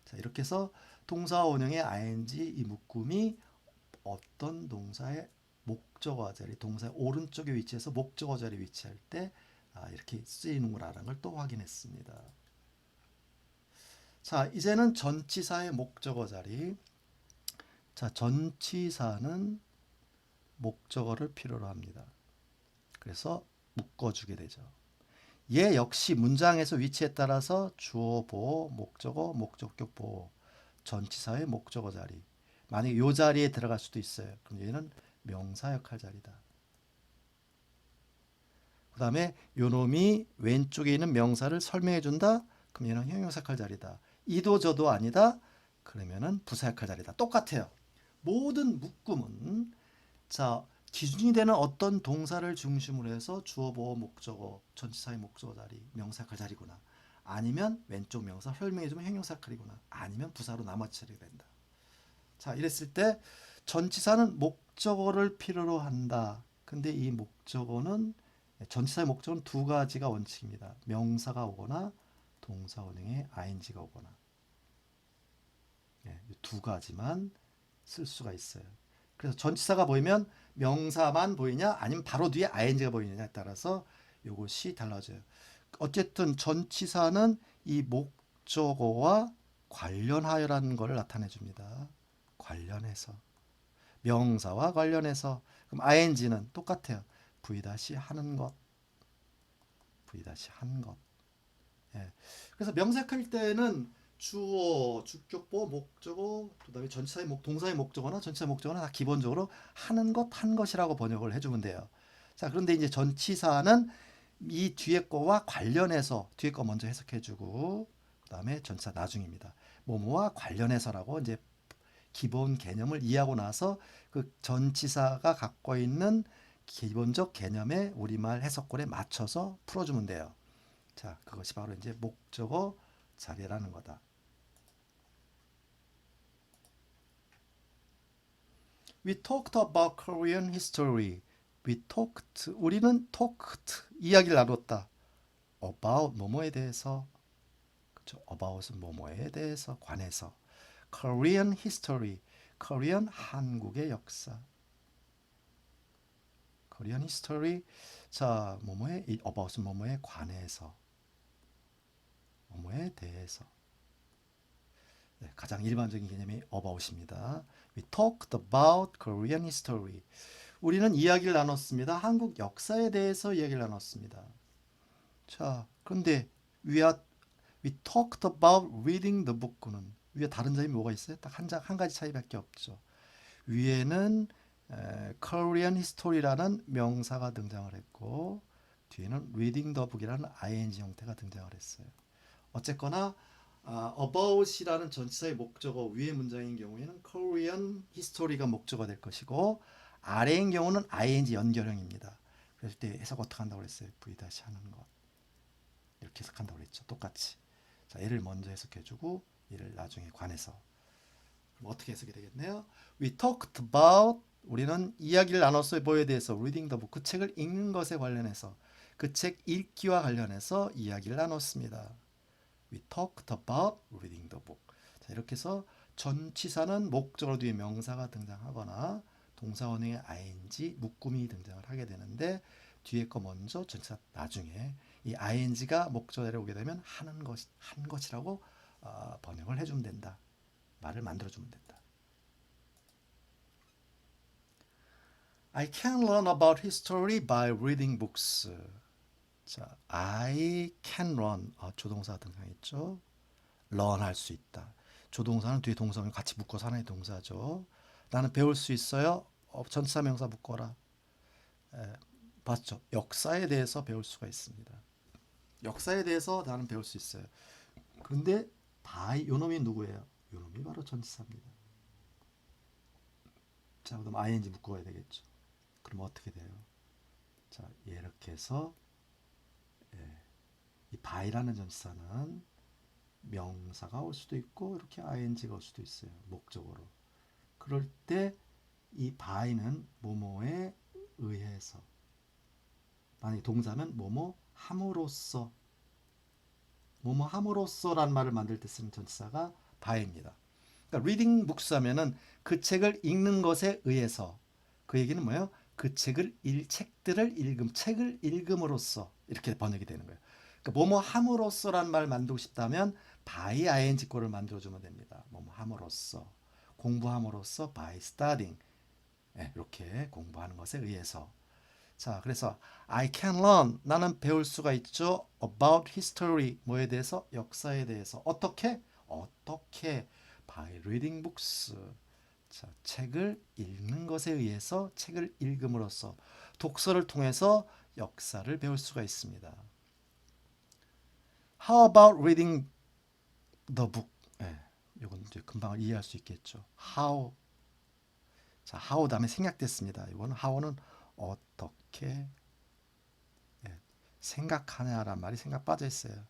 자, 이렇게 해서 동사 원형의 ing 이 묶음이 어떤 동사의 목적어 자리, 동사의 오른쪽에 위치해서 목적어 자리에 위치할 때 이렇게 쓰이는구나라는 걸 또 확인했습니다. 자, 이제는 전치사의 목적어 자리. 자, 전치사는 목적어를 필요로 합니다. 그래서 묶어주게 되죠. 얘 역시 문장에서 위치에 따라서 주어 보호, 목적어, 목적격 보호, 전치사의 목적어 자리. 만약에 이 자리에 들어갈 수도 있어요. 그럼 얘는 명사 역할 자리다. 그 다음에 요놈이 왼쪽에 있는 명사를 설명해 준다. 그럼 얘는 형용사 역할 자리다. 이도 저도 아니다. 그러면은 부사 역할 자리다. 똑같아요. 모든 묶음은 자 기준이 되는 어떤 동사를 중심으로 해서 주어 보호 목적어 전치사의 목적어 자리 명사 역할 자리구나. 아니면 왼쪽 명사 설명해 주면 형용사 역할이구나. 아니면 부사로 나머지 처리가 된다. 자 이랬을 때 전치사는 목적어를 필요로 한다. 근데 이 목적어는 전치사의 목적어는 두 가지가 원칙입니다. 명사가 오거나 동사 원형에 ing가 오거나 두 가지만 쓸 수가 있어요. 그래서 전치사가 보이면 명사만 보이냐 아니면 바로 뒤에 ing가 보이느냐에 따라서 이것이 달라져요. 어쨌든 전치사는 이 목적어와 관련하여라는 것을 나타내 줍니다. 관련해서 명사와 관련해서 그럼 ing는 똑같아요. v-하는 것 v-한 것. 예. 그래서 명사할 때는 주어, 주격보, 목적어, 그다음에 전치사의 동사의 목적어나 전치사의 목적어는 다 기본적으로 하는 것, 한 것이라고 번역을 해주면 돼요. 자, 그런데 이제 전치사는 이 뒤에 거와 관련해서 뒤에 거 먼저 해석해주고 그다음에 전치사 나중입니다. 뭐뭐와 관련해서라고 이제 기본 개념을 이해하고 나서 그 전치사가 갖고 있는 기본적 개념의 우리말 해석권에 맞춰서 풀어주면 돼요. 자, 그것이 바로 이제 목적어 자리라는 거다. We talked about Korean history. 우리는 talked, 이야기를 나눴다. about, 뭐뭐에 대해서. 그렇죠? about은 뭐뭐에 대해서, 관해서. Korean history, Korean 한국의 역사. Korean history, 자, about은 뭐뭐에 관해서. 뭐뭐에 대해서. 네, 가장 일반적인 개념이 about입니다. We talked about Korean history. 우리는 이야기를 나눴습니다. 한국 역사에 대해서 이야기를 나눴습니다. 자, 그런데 we talked about reading the book는 위에 다른 점이 뭐가 있어요? 딱 한 가지 차이밖에 없죠. 위에는 Korean History라는 명사가 등장을 했고 뒤에는 Reading the Book이라는 ing 형태가 등장을 했어요. 어쨌거나 about이라는 전치사의 목적어 위의 문장인 경우에는 Korean History가 목적어가 될 것이고 아래인 경우는 ing 연결형입니다. 그럴 때 해석 어떻게 한다고 그랬어요? V 다시 하는 것 이렇게 해석한다고 그랬죠. 똑같이. 자, 얘를 먼저 해석해주고 얘를 나중에 관해서 그럼 어떻게 해석이 되겠네요? We talked about 우리는 이야기를 나눴어요. 뭐에 대해서? Reading the book. 그 책을 읽는 것에 관련해서 그 책 읽기와 관련해서 이야기를 나눴습니다. We talked about reading the book. 자, 이렇게 해서 전치사는 목적어 뒤에 명사가 등장하거나 동사 원형의 ing 묶음이 등장을 하게 되는데 뒤에 거 먼저 전치사 나중에 이 ing가 목적어에 오게 되면 한 것이라고 번역을 해주면 된다. 말을 만들어주면 된다. I can learn about history by reading books. 자, I can run. 조동사 등장했죠. learn 할 수 있다. 조동사는 뒤에 동사를 같이 묶어서 하나의 동사죠. 나는 배울 수 있어요. 전치사 명사 묶어라. 봤죠? 역사에 대해서 배울 수가 있습니다. 역사에 대해서 나는 배울 수 있어요. 그런데 요 놈이 누구예요? 요 놈이 바로 전치사입니다. 자, 그럼 ing 묶어야 되겠죠. 그럼 어떻게 돼요? 자, 이렇게 해서 이 by라는 전치사는 명사가 올 수도 있고 이렇게 ing가 올 수도 있어요. 목적어로. 그럴 때 이 by는 뭐뭐에 의해서 만약에 동사면 뭐뭐 함으로써 뭐뭐 함으로써라는 말을 만들 때 쓰는 전치사가 by입니다. 그러니까 reading books 하면은 그 책을 읽는 것에 의해서 그 얘기는 뭐예요? 그 책들을 책을 읽음으로써 이렇게 번역이 되는 거예요. 그러니까 뭐뭐 함으로써라는 말 만들고 싶다면 by ing 꼴을 만들어주면 됩니다. 뭐뭐 함으로써 공부함으로써 by studying 이렇게 공부하는 것에 의해서 자 그래서 I can learn 나는 배울 수가 있죠. about history 뭐에 대해서 역사에 대해서 어떻게 by reading books 자, 책을 읽는 것에 의해서 책을 읽음으로써 독서를 통해서 역사를 배울 수가 있습니다. How about reading the book? 이건 이제 금방 이해할 수 있겠죠. How 자, how 다음에 생략됐습니다. 이거는 how는 어떻게 생각하냐라는 말이 생각 빠져 있어요.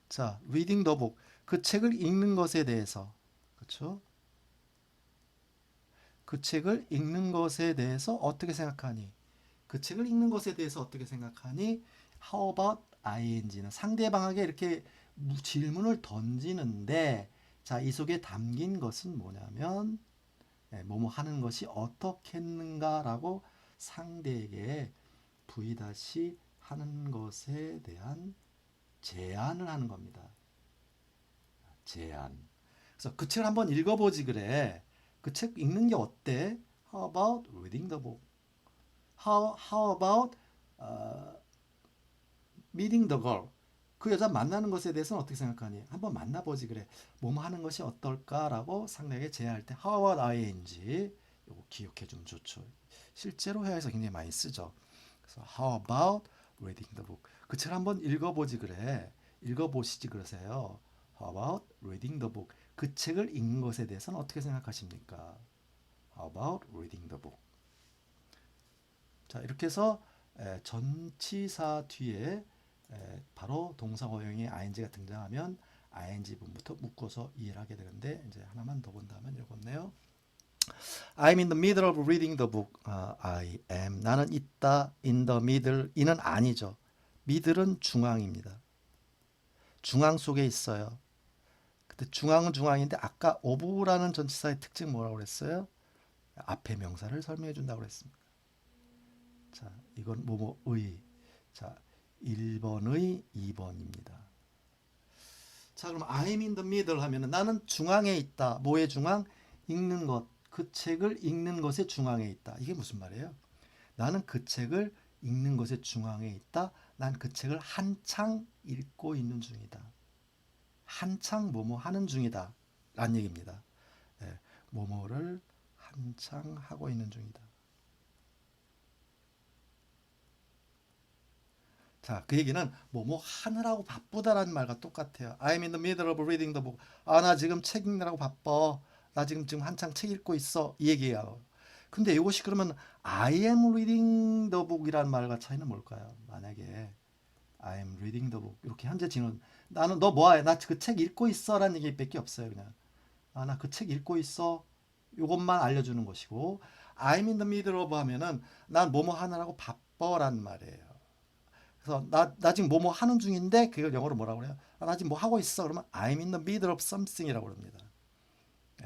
자, reading the book 그 책을 읽는 것에 대해서 그렇죠? 그 책을 읽는 것에 대해서 어떻게 생각하니? 그 책을 읽는 것에 대해서 어떻게 생각하니? How about ing는 상대방에게 이렇게 질문을 던지는데 자, 이 속에 담긴 것은 뭐냐면 뭐뭐 하는 것이 어떻겠는가라고 상대에게 V 하는 것에 대한 제안을 하는 겁니다. 제안. 그래서 그 책을 한번 읽어보지 그래. 그 책 읽는 게 어때? How about reading the book? How about meeting the girl? 그 여자 만나는 것에 대해서는 어떻게 생각하니? 한번 만나보지 그래. 뭐뭐 하는 것이 어떨까라고 상대에게 제안할 때 How about ing? 이거 기억해 주면 좋죠. 실제로 회화에서 굉장히 많이 쓰죠. 그래서 How about reading the book? 그 책을 한번 읽어보지 그래. 읽어보시지 그러세요. How about reading the book? 그 책을 읽는 것에 대해서는 어떻게 생각하십니까? How about reading the book? 자, 이렇게 해서 전치사 뒤에 바로 동사 원형의 ing가 등장하면 ing 부분부터 묶어서 이해를 하게 되는데 이제 하나만 더 본다면 이거네요. I'm in the middle of reading the book. I am. 나는 있다. In the middle. 이는 아니죠. middle은 중앙입니다. 중앙 속에 있어요. 근데 중앙은 중앙인데 아까 of라는 전치사의 특징 뭐라고 그랬어요? 앞에 명사를 설명해 준다고 그랬습니다. 자, 이건 뭐뭐의. 자, 1번의 2번입니다. 자, 그럼 I'm in the middle 하면은 나는 중앙에 있다. 뭐의 중앙? 읽는 것. 그 책을 읽는 것의 중앙에 있다. 이게 무슨 말이에요? 나는 그 책을 읽는 것의 중앙에 있다. 난 그 책을 한창 읽고 있는 중이다. 한창 뭐뭐 하는 중이다 라는 얘기입니다. 예, 뭐뭐를 한창 하고 있는 중이다. 자, 그 얘기는 뭐뭐 하느라고 바쁘다라는 말과 똑같아요. I'm in the middle of reading the book. 아, 나 지금 책 읽느라고 바빠. 나 지금 한창 책 읽고 있어. 이 얘기예요. 근데 이것이 그러면 I am reading the book이라는 말과 차이는 뭘까요? 만약에 I am reading the book 이렇게 현재 진원 나는 너 뭐해? 나 그 책 읽고 있어라는 얘기밖에 없어요. 그냥 아, 나 그 책 읽고 있어. 요것만 알려주는 것이고 I'm in the middle of 하면은 난 뭐뭐 하느라고 바빠라는 말이에요. 그래서 나 지금 뭐뭐 하는 중인데 그걸 영어로 뭐라고 그래요? 아, 나 지금 뭐 하고 있어. 그러면 I'm in the middle of something이라고 그럽니다.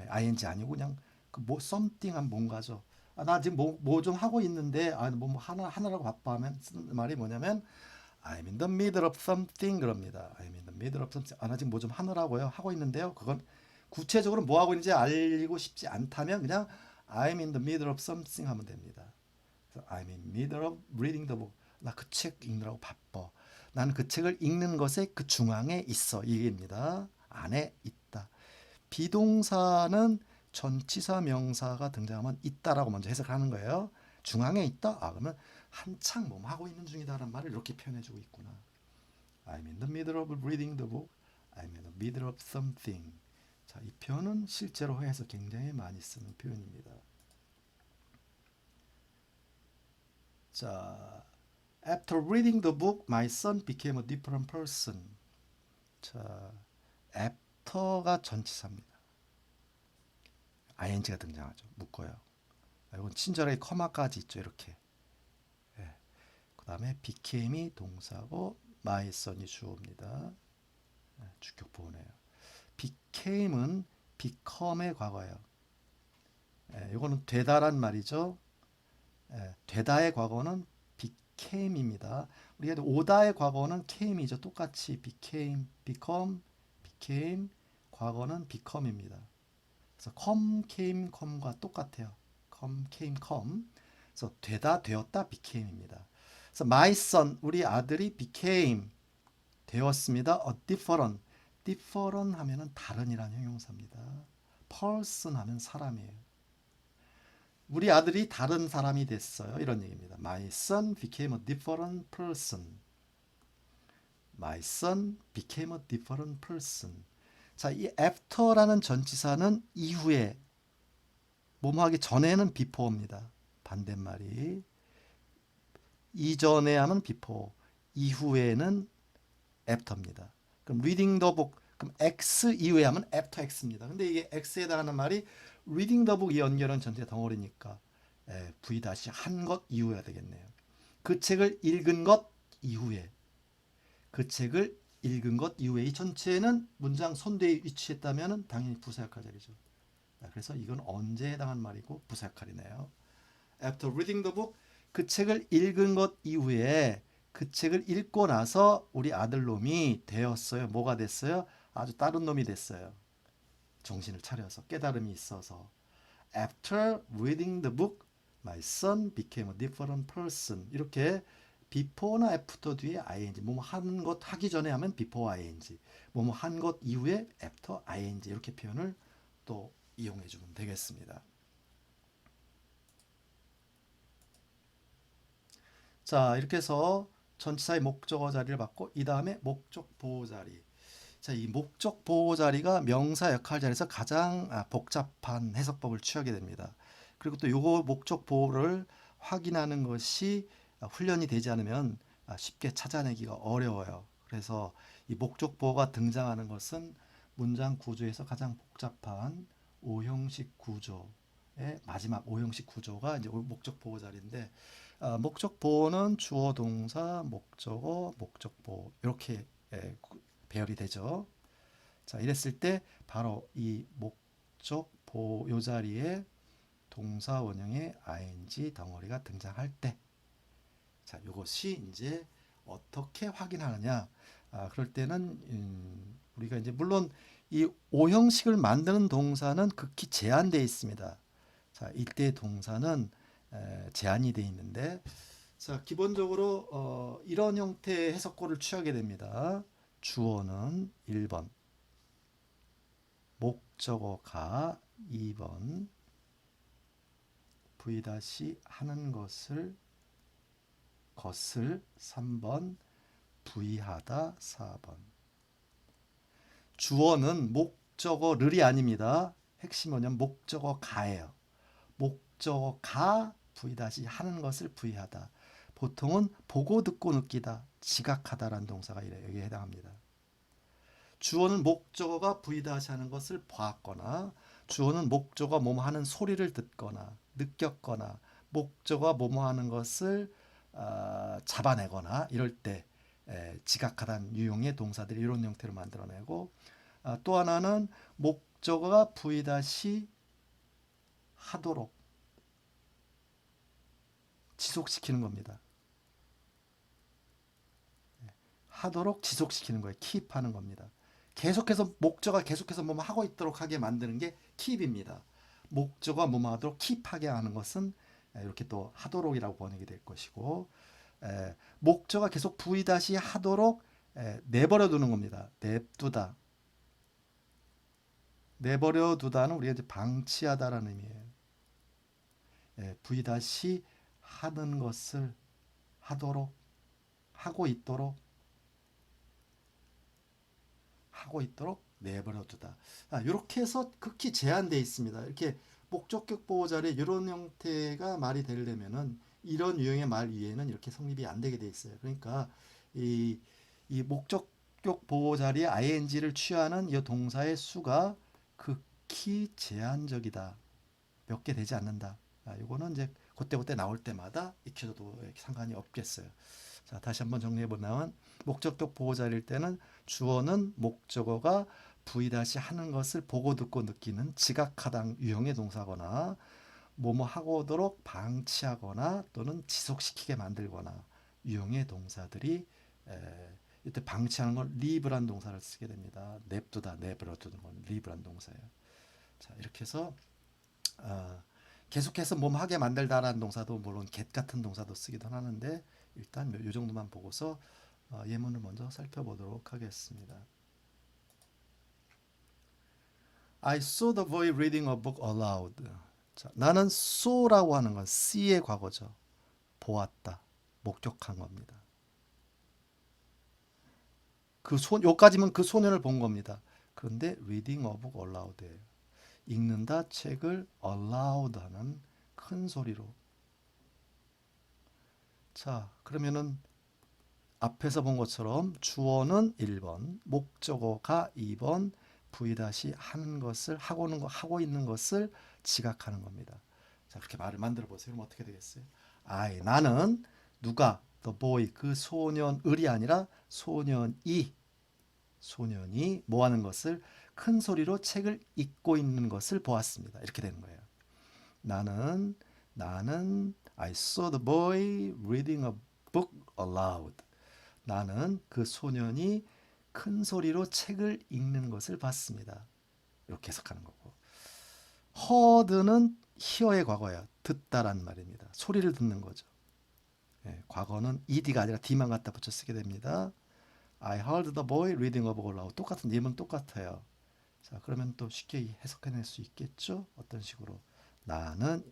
ing 아니고 그냥 그 뭐 something 한 뭔가죠. 아, 나 지금 뭐 좀 하고 있는데 아, 뭐 하느라고 바빠 하면 쓰는 말이 뭐냐면 I'm in the middle of something 그럽니다. I'm in the middle of something. 아, 나 지금 뭐 좀 하느라고요. 하고 있는데요. 그건 구체적으로 뭐 하고 있는지 알리고 싶지 않다면 그냥 I'm in the middle of something 하면 됩니다. 그래서 I'm in middle of reading the book. 나 그 책 읽느라고 바빠. 나는 그 책을 읽는 것의 그 중앙에 있어. 이 얘기입니다. 안에 있다. 비동사는 전치사 명사가 등장하면 있다라고 먼저 해석하는 거예요. 중앙에 있다? 아, 그러면 한창 뭐 하고 있는 중이다라는 말을 이렇게 표현해주고 있구나. I'm in the middle of reading the book. I'm in the middle of something. 자, 이 표현은 실제로 회에서 굉장히 많이 쓰는 표현입니다. 자, After reading the book, my son became a different person. 자, after가 전치사입니다. ing가 등장하죠. 묶어요. 이건 친절하게 커마까지 있죠. 이렇게. 예. 그 다음에 became이 동사고 my son이 주어입니다. 예, 주격 보호네요. became은 become의 과거예요. 예, 이거는 되다란 말이죠. 예, 되다의 과거는 became입니다. 우리가 오다의 과거는 came이죠. 똑같이 became, become, became, 과거는 become입니다. 그래서 come, came, come과 똑같아요. come, came, come. 그래서 되다, 되었다, became입니다. 그래서 my son, 우리 아들이 became, 되었습니다. a different, different 하면은 다른이라는 형용사입니다. person 하면 사람이에요. 우리 아들이 다른 사람이 됐어요. 이런 얘기입니다. My son became a different person. My son became a different person. 자, 이 after라는 전치사는 이후에, 뭐뭐 하기 전에는 before입니다. 반대말이. 이전에 하면 before, 이후에는 after입니다. 그럼 reading the book, 그럼 x 이후에 하면 after x입니다. 근데 이게 x에 해당하는 말이 reading the book 이 연결은 전체 덩어리니까 v 다시 한 것 이후야 되겠네요. 그 책을 읽은 것 이후에, 그 책을 읽은 것 이후에, 이 전체는 문장 손대에 위치했다면 당연히 부사 역할 자리죠. 그래서 이건 언제 해당한 말이고 부사 역할이네요. After reading the book, 그 책을 읽은 것 이후에, 그 책을 읽고 나서 우리 아들놈이 되었어요. 뭐가 됐어요? 아주 다른 놈이 됐어요. 정신을 차려서, 깨달음이 있어서. After reading the book, my son became a different person. 이렇게 before나 after 뒤에 ing, 뭐뭐 하는 것 하기 전에 하면 before ing, 뭐뭐 한 것 이후에 after ing, 이렇게 표현을 또 이용해 주면 되겠습니다. 자, 이렇게 해서 전치사의 목적어 자리를 받고 이 다음에 목적 보호 자리. 자, 이 목적 보호 자리가 명사 역할 자리에서 가장 복잡한 해석법을 취하게 됩니다. 그리고 또 요거 목적 보호를 확인하는 것이 훈련이 되지 않으면 쉽게 찾아내기가 어려워요. 그래서 이 목적 보호가 등장하는 것은 문장 구조에서 가장 복잡한 5형식 구조의 마지막 5형식 구조가 이제 목적 보호 자리인데, 목적 보호는 주어 동사 목적어 목적 보호 이렇게 배열이 되죠. 자, 이랬을 때 바로 이 목적 보호 요 자리에 동사 원형의 ing 덩어리가 등장할 때, 자, 이것이 이제 어떻게 확인하느냐? 그럴 때는 우리가 이제 물론 이 5형식을 만드는 동사는 극히 제한되어 있습니다. 자, 이때 동사는 제한이 되어 있는데, 자, 기본적으로 이런 형태의 해석고를 취하게 됩니다. 주어는 1번, 목적어가 2번 V 다시 하는 것을 3번 V하다 4번. 주어는 목적어를이 아닙니다. 핵심이 뭐냐면 목적어가예요. 목적어가 V 다시 하는 것을 V하다. 보통은 보고 듣고 느끼다, 지각하다라는 동사가 여기에 해당합니다. 주어는 목적어가 V 다시 하는 것을 보았거나, 주어는 목적어가 뭐뭐 하는 소리를 듣거나 느꼈거나, 목적어가 뭐뭐 하는 것을 잡아내거나 이럴 때 지각하다는 유형의 동사들이 이런 형태로 만들어내고, 또 하나는 목적어가 V 다시 하도록 지속시키는 겁니다. 하도록 지속시키는 거예요. keep하는 겁니다. 계속해서 목적어가 계속해서 뭐뭐 하고 있도록 하게 만드는 게 keep입니다. 목적어가 뭐뭐 하도록 keep하게 하는 것은 이렇게 또 하도록이라고 번역이 될 것이고, 목적어가 계속 V 다시 하도록 내버려 두는 겁니다. 냅두다. 내버려 두다는 우리가 이제 방치하다라는 의미예요. V 다시 하는 것을 하도록, 하고 있도록 내버려 두다. 이렇게 해서 극히 제한되어 있습니다. 이렇게 목적격 보호 자리에 이런 형태가 말이 되려면은 이런 유형의 말 위에는 이렇게 성립이 안 되게 돼 있어요. 그러니까 이 목적격 보호 자리에 ing를 취하는 이 동사의 수가 극히 제한적이다. 몇 개 되지 않는다. 이거는 이제 그때 나올 때마다 익혀줘도 상관이 없겠어요. 자, 다시 한번 정리해 보면 목적격 보호 자리일 때는 주어는 목적어가 V 다시 하는 것을 보고 듣고 느끼는 지각하다 유형의 동사거나, 뭐뭐 하고 오도록 방치하거나 또는 지속시키게 만들거나 유형의 동사들이 이때 방치하는 건 leave란 동사를 쓰게 됩니다. 냅두다, 내버려 두는 건 leave란 동사예요. 자, 이렇게 해서 계속해서 몸 하게 만들다라는 동사도 물론 get 같은 동사도 쓰기도 하는데, 일단 이 정도만 보고서 예문을 먼저 살펴보도록 하겠습니다. I saw the boy reading a book aloud. 자, 나는 saw라고 하는 건 see의 과거죠. 보았다, 목격한 겁니다. 요까지면 그 소년을 본 겁니다. 그런데 reading a book aloud예요. 읽는다 책을 aloud 하는 큰 소리로. 자, 그러면은 앞에서 본 것처럼 주어는 1번, 목적어가 2번, V 다시 하는 것을 하고 있는 것을 지각하는 겁니다. 자, 그렇게 말을 만들어 보세요. 그럼 어떻게 되겠어요? 나는 누가 the boy 그 소년을이 아니라 소년이 뭐 하는 것을 큰 소리로 책을 읽고 있는 것을 보았습니다. 이렇게 되는 거예요. 나는 I saw the boy reading a book aloud. 나는 그 소년이 큰 소리로 책을 읽는 것을 봤습니다. 이렇게 해석하는 거고, heard는 hear의 과거예요. 듣다란 말입니다. 소리를 듣는 거죠. 과거는 ed가 아니라 d만 갖다 붙여 쓰게 됩니다. I heard the boy reading a book aloud. 똑같은 예문 똑같아요. 자, 그러면 또 쉽게 해석해낼 수 있겠죠? 어떤 식으로? 나는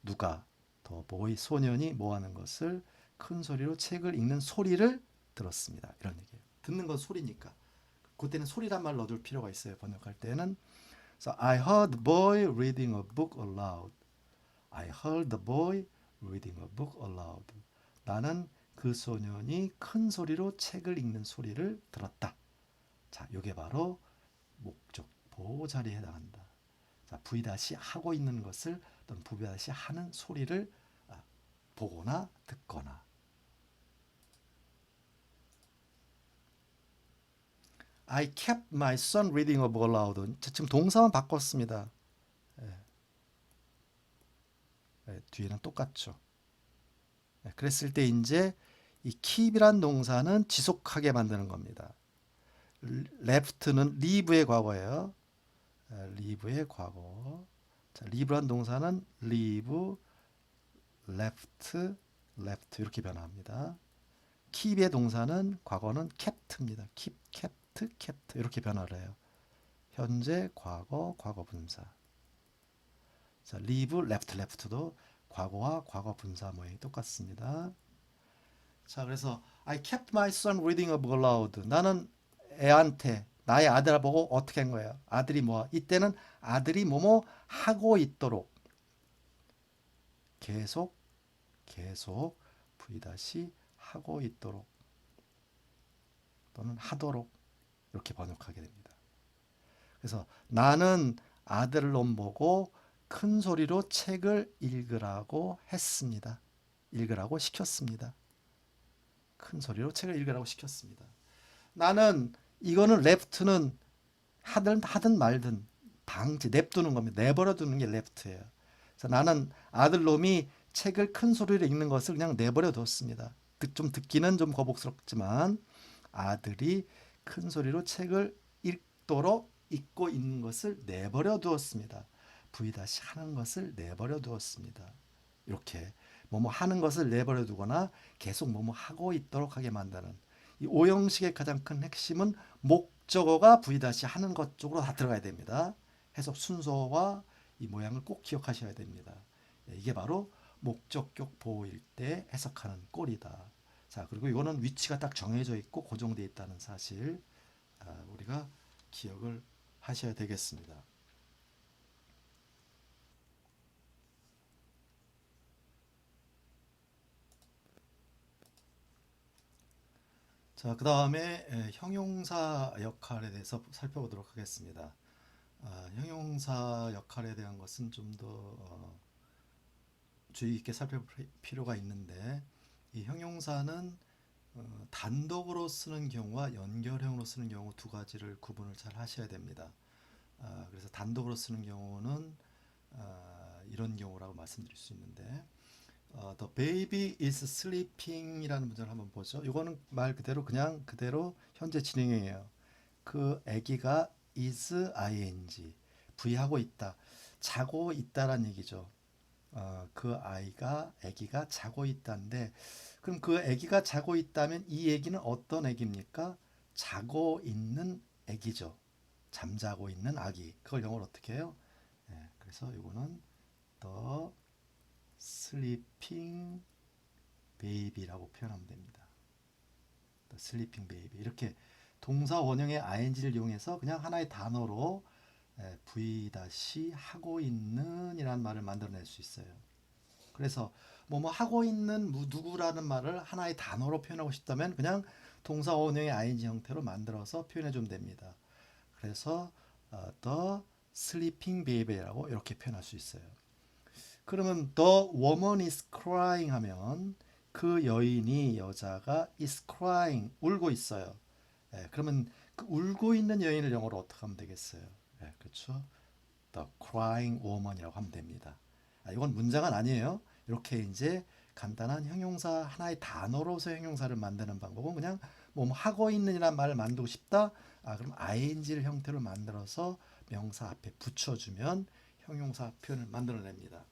누가 더 boy 소년이 뭐 하는 것을 큰 소리로 책을 읽는 소리를 들었습니다. 이런 얘기예요. 듣는 건 소리니까. 그때는 소리란 말 넣어둘 필요가 있어요. 번역할 때는. So I heard the boy reading a book aloud. I heard the boy reading a book aloud. 나는 그 소년이 큰 소리로 책을 읽는 소리를 들었다. 자, 이게 바로 목적 보호 자리에 해당한다. 자, V 다시 하고 있는 것을 또는 V 다시 하는 소리를 보거나 듣거나. I kept my son reading a book aloud. 지금 동사만 바꿨습니다. 뒤에는 똑같죠. 그랬을 때 이제 이 keep이란 동사는 지속하게 만드는 겁니다. left는 leave의 과거예요. leave의 과거. 자, leave란 동사는 leave, left 이렇게 변화합니다. keep의 동사는 과거는 kept입니다. kept, kept 이렇게 변화를 해요. 현재, 과거, 과거 분사. 자, leave, left, left도 과거와 과거 분사 모양이 똑같습니다. 자, 그래서 I kept my son reading a book aloud. 나는 애한테 나의 아들을 보고 어떻게 한 거예요? 아들이 뭐? 이때는 아들이 뭐뭐 하고 있도록 계속 V 다시 하고 있도록 또는 하도록 이렇게 번역하게 됩니다. 그래서 나는 아들을 보고 큰 소리로 책을 읽으라고 했습니다. 읽으라고 시켰습니다. 큰 소리로 책을 읽으라고 시켰습니다. 나는 이거는 left는 하든 말든 방치 냅두는 겁니다. 내버려 두는 게 left예요. 그래서 나는 아들놈이 책을 큰 소리로 읽는 것을 그냥 내버려 뒀습니다. 좀 듣기는 좀 거북스럽지만 아들이 큰 소리로 책을 읽도록 읽고 있는 것을 내버려 두었습니다. V 다시 하는 것을 내버려 두었습니다. 이렇게 뭐뭐 하는 것을 내버려 두거나 계속 뭐뭐 하고 있도록 하게 만드는 이 오형식의 가장 큰 핵심은 목적어가 V 다시 하는 것 쪽으로 다 들어가야 됩니다. 해석 순서와 이 모양을 꼭 기억하셔야 됩니다. 이게 바로 목적격 보호일 때 해석하는 꼴이다. 자, 그리고 이거는 위치가 딱 정해져 있고 고정되어 있다는 사실 우리가 기억을 하셔야 되겠습니다. 자, 그 다음에 형용사 역할에 대해서 살펴보도록 하겠습니다. 형용사 역할에 대한 것은 좀 더 주의 깊게 살펴볼 필요가 있는데 이 형용사는 단독으로 쓰는 경우와 연결형으로 쓰는 경우 두 가지를 구분을 잘 하셔야 됩니다. 그래서 단독으로 쓰는 경우는 이런 경우라고 말씀드릴 수 있는데 The baby is sleeping 이라는 문장을 한번 보죠. 이거는 말 그대로 그냥 그대로 현재 진행형이에요. 그 아기가 is ing V하고 있다. 자고 있다란 얘기죠. 그 아기가 자고 있다인데 그럼 그 아기가 자고 있다면 이 아기는 어떤 아기입니까? 자고 있는 아기죠. 잠자고 있는 아기. 그걸 영어로 어떻게 해요? 그래서 이거는 the sleeping baby라고 표현하면 됩니다. the sleeping baby. 이렇게 동사 원형의 ing를 이용해서 그냥 하나의 단어로 V 하고 있는 이라는 말을 만들어낼 수 있어요. 그래서 뭐뭐 하고 있는 누구라는 말을 하나의 단어로 표현하고 싶다면 그냥 동사 원형의 ing 형태로 만들어서 표현해 주면 됩니다. 그래서 the sleeping baby라고 이렇게 표현할 수 있어요. 그러면 the woman is crying 하면 그 여자가 is crying 울고 있어요. 그러면 그 울고 있는 여인을 영어로 어떻게 하면 되겠어요? 그렇죠. The crying woman이라고 하면 됩니다. 이건 문장은 아니에요. 이렇게 이제 간단한 형용사 하나의 단어로서 형용사를 만드는 방법은 그냥 뭐 하고 있는이란 말을 만들고 싶다. 그럼 ing를 형태로 만들어서 명사 앞에 붙여주면 형용사 표현을 만들어냅니다.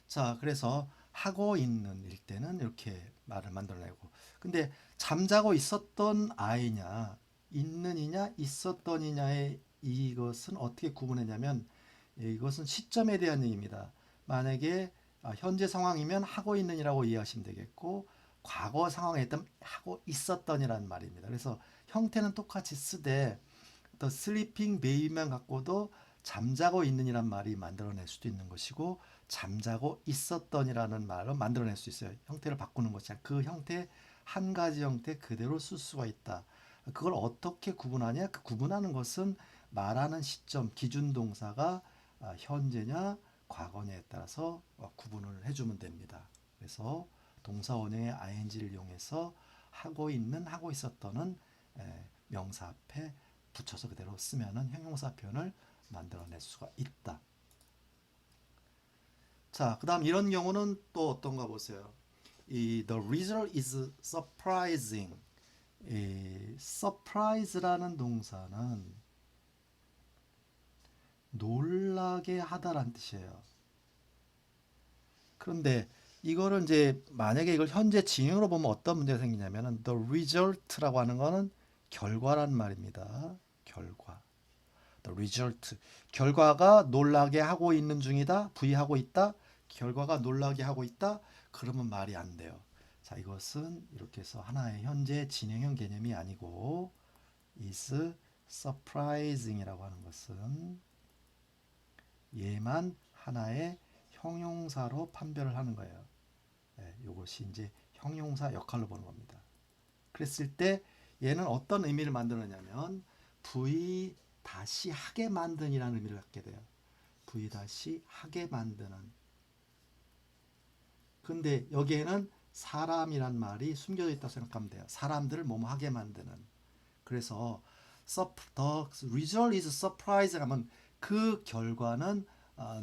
자, 그래서 하고 있는 일 때는 이렇게 말을 만들어내고 근데 잠자고 있었던 아이냐 있는이냐 있었던이냐의 이것은 어떻게 구분했냐면 이것은 시점에 대한 얘기입니다. 만약에 현재 상황이면 하고 있는이라고 이해하시면 되겠고 과거 상황에 있다면 하고 있었던이라는 말입니다. 그래서 형태는 똑같이 쓰되 The sleeping baby만 갖고도 잠자고 있는이란 말이 만들어낼 수도 있는 것이고 잠자고 있었던이라는 말로 만들어낼 수 있어요. 형태를 바꾸는 것이 아니라 그 형태 한 가지 형태 그대로 쓸 수가 있다. 그걸 어떻게 구분하냐? 그 구분하는 것은 말하는 시점 기준 동사가 현재냐 과거냐에 따라서 구분을 해주면 됩니다. 그래서 동사 원형의 ing를 이용해서 하고 있는 하고 있었던은 명사 앞에 붙여서 그대로 쓰면은 형용사 표현을 만들어낼 수가 있다. 자, 그다음 이런 경우는 또 어떤가 보세요. 이 the result is surprising. 이 surprise라는 동사는 놀라게 하다라는 뜻이에요. 그런데 이거를 이제 만약에 이걸 현재 진행으로 보면 어떤 문제가 생기냐면은 the result라고 하는 거는 결과란 말입니다. 결과. the result. 결과가 놀라게 하고 있는 중이다. 부의하고 있다. 결과가 놀라게 하고 있다. 그러면 말이 안 돼요. 자, 이것은 이렇게 해서 하나의 현재 진행형 개념이 아니고 is surprising이라고 하는 것은 얘만 하나의 형용사로 판별을 하는 거예요. 네, 이것이 이제 형용사 역할로 보는 겁니다. 그랬을 때 얘는 어떤 의미를 만드느냐면 V 다시 하게 만든이라는 의미를 갖게 돼요. V 다시 하게 만드는. 근데 여기에는 사람이란 말이 숨겨져 있다고 생각하면 돼요. 사람들을 뭐뭐 하게 만드는. 그래서 the result is surprising 하면 그 결과는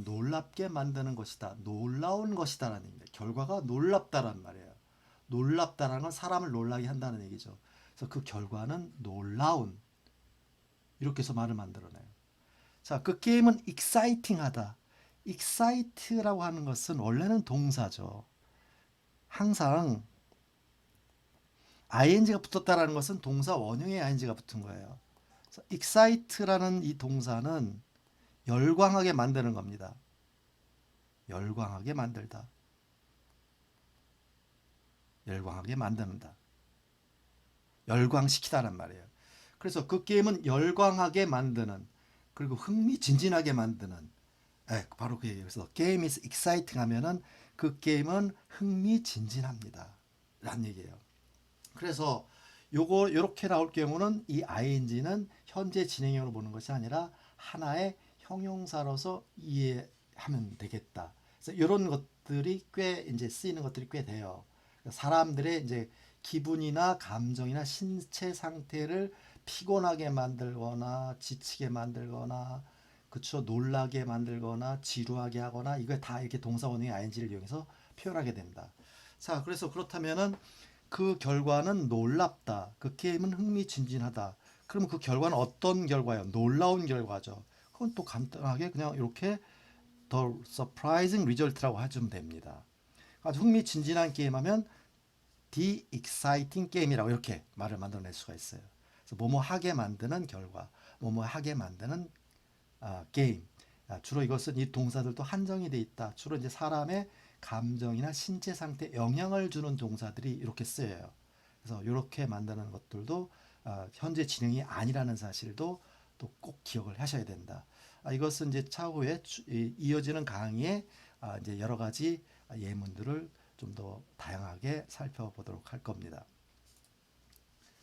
놀랍게 만드는 것이다. 놀라운 것이다라는 얘기입니다. 결과가 놀랍다란 말이에요. 놀랍다라는 건 사람을 놀라게 한다는 얘기죠. 그래서 그 결과는 놀라운 이렇게 해서 말을 만들어내요. 자, 그 게임은 exciting하다. excite라고 하는 것은 원래는 동사죠. 항상 ing가 붙었다라는 것은 동사 원형에 ing가 붙은 거예요. excite라는 이 동사는 열광하게 만드는 겁니다. 열광하게 만들다. 열광하게 만드는다. 열광시키다란 말이에요. 그래서 그 게임은 열광하게 만드는 그리고 흥미진진하게 만드는 바로 그 얘기예요. 그래서 게임 is exciting 하면은 그 게임은 흥미진진합니다. 라는 얘기예요. 그래서 요거 요렇게 나올 경우는 이 ing는 현재 진행형으로 보는 것이 아니라 하나의 형용사로서 이해하면 되겠다. 그래서 이런 것들이 꽤 이제 쓰이는 것들이 꽤 돼요. 사람들의 이제 기분이나 감정이나 신체 상태를 피곤하게 만들거나 지치게 만들거나 그쵸 놀라게 만들거나 지루하게 하거나 이거 다 이렇게 동사 원형의 ing를 이용해서 표현하게 된다. 자, 그래서 그렇다면은 그 결과는 놀랍다. 그 게임은 흥미진진하다. 그러면 그 결과는 어떤 결과예요? 놀라운 결과죠. 그건 또 간단하게 그냥 이렇게 the surprising result라고 해주면 됩니다. 아주 흥미진진한 게임하면 the exciting game이라고 이렇게 말을 만들어낼 수가 있어요. 그래서 뭐뭐 하게 만드는 결과, 뭐뭐 하게 만드는 게임. 주로 이것은 이 동사들도 한정이 돼 있다. 주로 이제 사람의 감정이나 신체 상태에 영향을 주는 동사들이 이렇게 쓰여요. 그래서 이렇게 만드는 것들도 현재 진행이 아니라는 사실도 또 꼭 기억을 하셔야 된다. 이것은 이제 차후에 이어지는 강의에 이제 여러 가지 예문들을 좀 더 다양하게 살펴보도록 할 겁니다.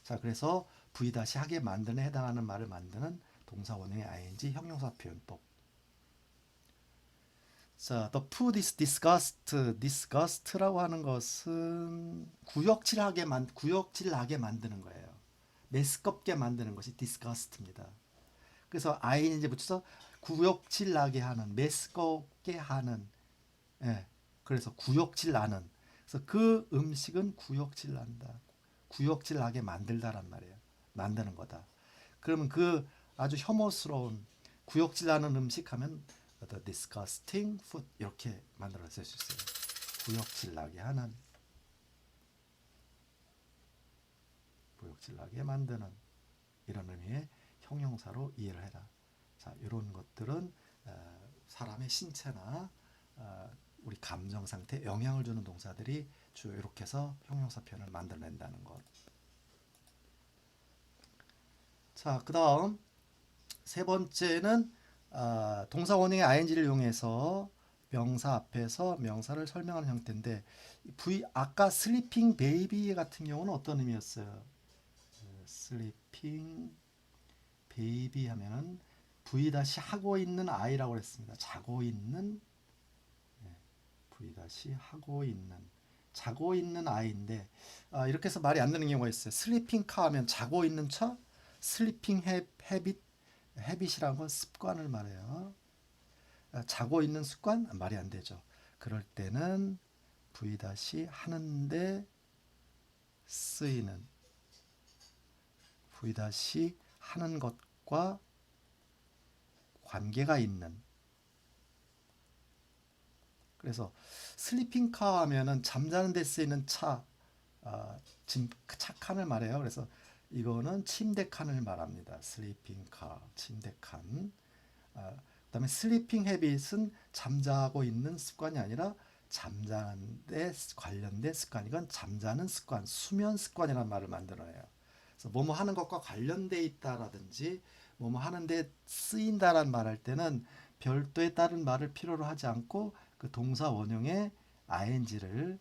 자, 그래서 V-하게 만드는 해당하는 말을 만드는 동사 원형의 ing 형용사 표현법. 자, the food is disgust라고 하는 것은 구역질나게 만드는 거예요. 메스껍게 만드는 것이 disgust입니다. 그래서 ing 붙여서 구역질나게 하는, 메스껍게 하는, 예, 그래서 구역질나는. 그래서 그 음식은 구역질난다. 구역질나게 만들다란 말이에요. 만드는 거다. 그러면 그 아주 혐오스러운 구역질나는 음식 하면 the disgusting food 이렇게 만들어 쓸 수 있어요. 구역질나게 하는, 구역질나게 만드는 이런 의미의 형용사로 이해를 해라. 자, 이런 것들은 사람의 신체나 우리 감정 상태에 영향을 주는 동사들이 주로 이렇게 해서 형용사 표현을 만들어낸다는 것. 자, 그 다음 세 번째는 동사 원형의 ing를 이용해서 명사 앞에서 명사를 설명하는 형태인데 아까 sleeping baby 같은 경우는 어떤 의미였어요? sleeping baby 하면은 하고 있는 아이라고 했습니다. 자고 있는 자고 있는 아이인데 이렇게 해서 말이 안 되는 경우가 있어요. 슬리핑 카 하면 자고 있는 차, 슬리핑 헤빗이라는 건 습관을 말해요. 자고 있는 습관 말이 안 되죠. 그럴 때는 하는데 쓰이는 하는 것과 관계가 있는. 그래서 슬리핑 카 하면은 잠자는 데 쓰이는 차, 지금 차 칸을 말해요. 그래서 이거는 침대 칸을 말합니다. sleeping car, 침대 칸. 그다음에 sleeping habit은 잠자고 있는 습관이 아니라 잠자는 데 관련된 습관. 이건 잠자는 습관, 수면 습관이라는 말을 만들어내요. 그래서 뭐뭐 하는 것과 관련돼 있다라든지 뭐뭐 하는데 쓰인다라는 말할 때는 별도의 다른 말을 필요로 하지 않고 그 동사 원형에 ing를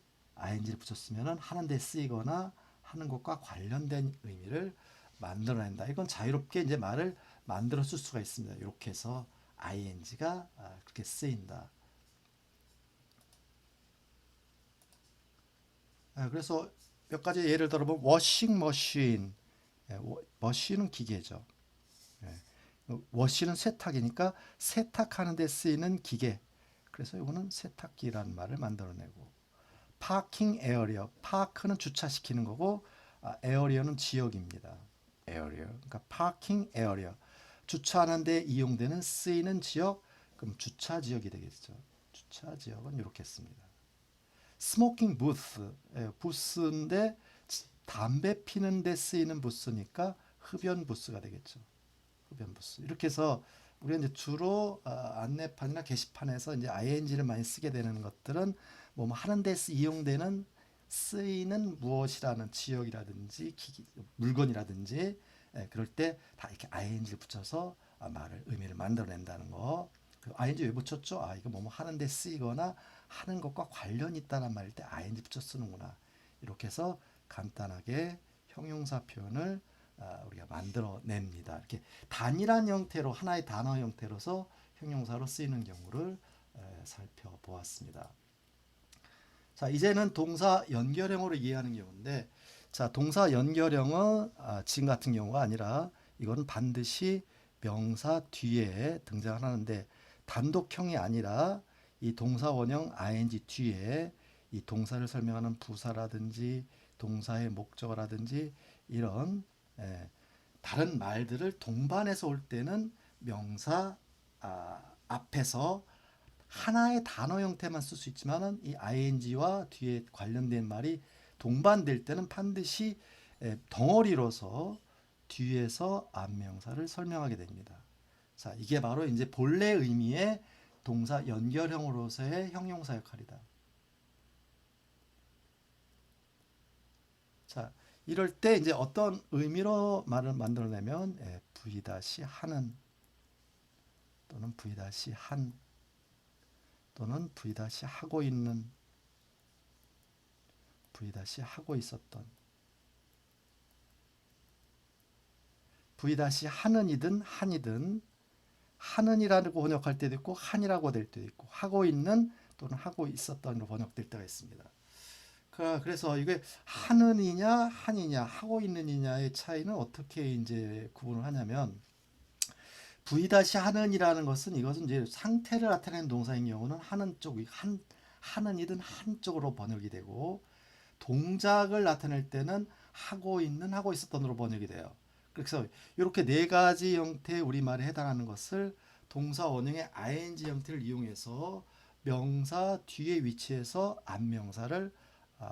붙였으면은 하는데 쓰이거나 하는 것과 관련된 의미를 만들어낸다. 이건 자유롭게 이제 말을 만들어 쓸 수가 있습니다. 이렇게 해서 ing가 그렇게 쓰인다. 그래서 몇 가지 예를 들어보면 washing machine, 머신은 기계죠. 워시는 세탁이니까 세탁하는 데 쓰이는 기계. 그래서 이거는 세탁기라는 말을 만들어내고 파킹 에어리어, 파크는 주차시키는 거고 에어리어는 지역입니다. 에어리어. 그러니까 파킹 에어리어. 주차하는 데 이용되는 쓰이는 지역, 그럼 주차 지역이 되겠죠. 주차 지역은 이렇게 씁니다. 스모킹 부스, 부스인데 담배 피는 데 쓰이는 부스니까 흡연 부스가 되겠죠. 흡연 부스. 이렇게 해서 우리가 이제 주로 안내판이나 게시판에서 이제 ing를 많이 쓰게 되는 것들은 뭐 하는 데 이용되는 쓰이는 무엇이라는 지역이라든지 물건이라든지 그럴 때 다 이렇게 ing를 붙여서 말을 의미를 만들어낸다는 거. 그 ing 왜 붙였죠? 이거 뭐 하는 데 쓰이거나 하는 것과 관련이 있다는 말일 때 ing 붙여 쓰는구나. 이렇게 해서 간단하게 형용사 표현을 우리가 만들어냅니다. 이렇게 단일한 형태로 하나의 단어 형태로서 형용사로 쓰이는 경우를 살펴보았습니다. 자, 이제는 동사 연결형으로 이해하는 경우인데, 자, 동사 연결형은 지금 같은 경우가 아니라 이거는 반드시 명사 뒤에 등장하는데 단독형이 아니라 이 동사 원형 ing 뒤에 이 동사를 설명하는 부사라든지 동사의 목적어라든지 이런 다른 말들을 동반해서 올 때는 명사 앞에서 하나의 단어 형태만 쓸 수 있지만은 이 ing와 뒤에 관련된 말이 동반될 때는 반드시 덩어리로서 뒤에서 앞명사를 설명하게 됩니다. 자, 이게 바로 이제 본래 의미의 동사 연결형으로서의 형용사 역할이다. 자, 이럴 때 이제 어떤 의미로 말을 만들어내면 v-하는 또는 v-한 또는 v-하고 있는 v-하고 있었던 v-하는이든 한이든 하는이라고 번역할 때도 있고 한이라고 될 때도 있고 하고 있는 또는 하고 있었던으로 번역될 때가 있습니다. 그래서 이게 하는이냐 한이냐 하고 있는이냐의 차이는 어떻게 이제 구분을 하냐면 v-하는이라는 것은 이것은 이제 상태를 나타내는 동사인 경우는 하는 쪽이 하는이든 한쪽으로 번역이 되고 동작을 나타낼 때는 하고 있는 하고 있었던으로 번역이 돼요. 그래서 이렇게 네 가지 형태의 우리말에 해당하는 것을 동사 원형의 ing 형태를 이용해서 명사 뒤에 위치해서 앞명사를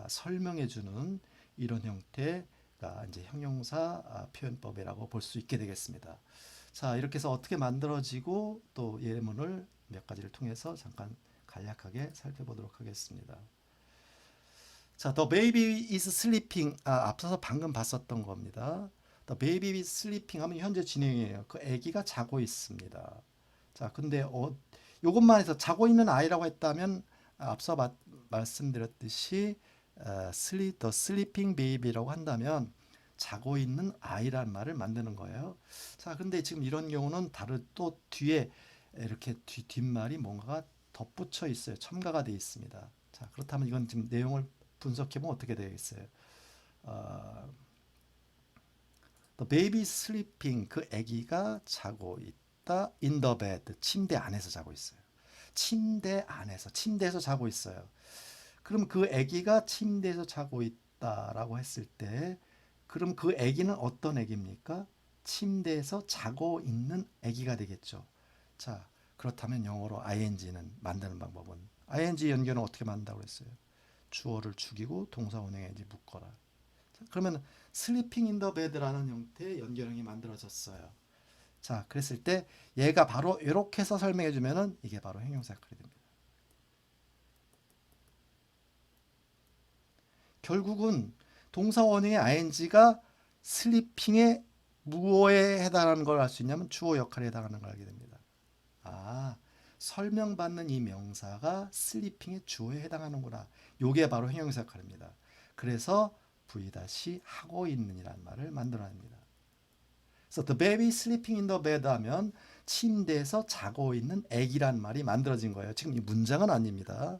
설명해 주는 이런 형태가 이제 형용사 표현법이라고 볼 수 있게 되겠습니다. 자, 이렇게 해서 어떻게 만들어지고 또 예문을 몇 가지를 통해서 잠깐 간략하게 살펴보도록 하겠습니다. 자, the baby is sleeping. 앞서서 방금 봤었던 겁니다. The baby is sleeping 하면 현재 진행이에요. 그 아기가 자고 있습니다. 자, 근데 요것만 해서 자고 있는 아이라고 했다면 앞서 말씀드렸듯이 the sleeping baby라고 한다면 자고 있는 아이란 말을 만드는 거예요. 자, 근데 지금 이런 경우는 또 뒤에 이렇게 뒷말이 뭔가가 덧붙여 있어요. 첨가가 되어 있습니다. 자, 그렇다면 이건 지금 내용을 분석해보면 어떻게 되겠어요? The baby is sleeping. 그 아기가 자고 있다. In the bed. 침대 안에서 자고 있어요. 침대에서 자고 있어요. 그럼 그 아기가 침대에서 자고 있다라고 했을 때 그럼 그 아기는 어떤 아기입니까? 침대에서 자고 있는 아기가 되겠죠. 자, 그렇다면 영어로 ing는 만드는 방법은 ing 연결은 어떻게 만든다고 했어요? 주어를 죽이고 동사 원형에 이제 묶어라. 그러면 sleeping in the bed라는 형태의 연결형이 만들어졌어요. 자, 그랬을 때 얘가 바로 이렇게 해서 설명해 주면은 이게 바로 형용사 역할이 됩니다. 결국은 동사 원형의 ing가 sleeping의 무엇에 해당하는 걸 알 수 있냐면 주어 역할에 해당하는 걸 알게 됩니다. 아, 설명받는 이 명사가 sleeping의 주어에 해당하는구나. 요게 바로 형용사 역할입니다. 그래서 하고 있는이라는 말을 만들어냅니다. 그래서 the baby sleeping in the bed 하면 침대에서 자고 있는 애기란 말이 만들어진 거예요. 지금 이 문장은 아닙니다.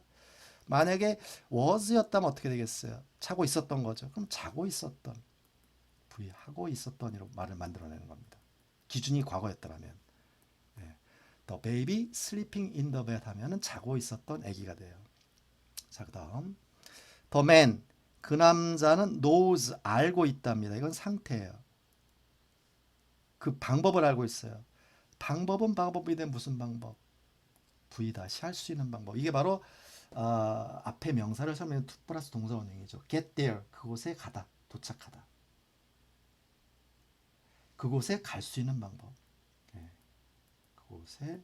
만약에 was였다면 어떻게 되겠어요? 자고 있었던 거죠. 그럼 자고 있었던, 하고 있었던 이런 말을 만들어내는 겁니다. 기준이 과거였더라면. 네. The baby sleeping in the bed 하면은 자고 있었던 아기가 돼요. 자, 그다음 the man, 그 남자는 knows, 알고 있답니다. 이건 상태예요. 그 방법을 알고 있어요. 방법은 방법인데 무슨 방법? 할 수 있는 방법. 이게 바로 앞에 명사를 설명하는 to 플러스 동사 원형이죠. get there, 그곳에 가다, 도착하다. 그곳에 갈 수 있는 방법. 예, 그곳에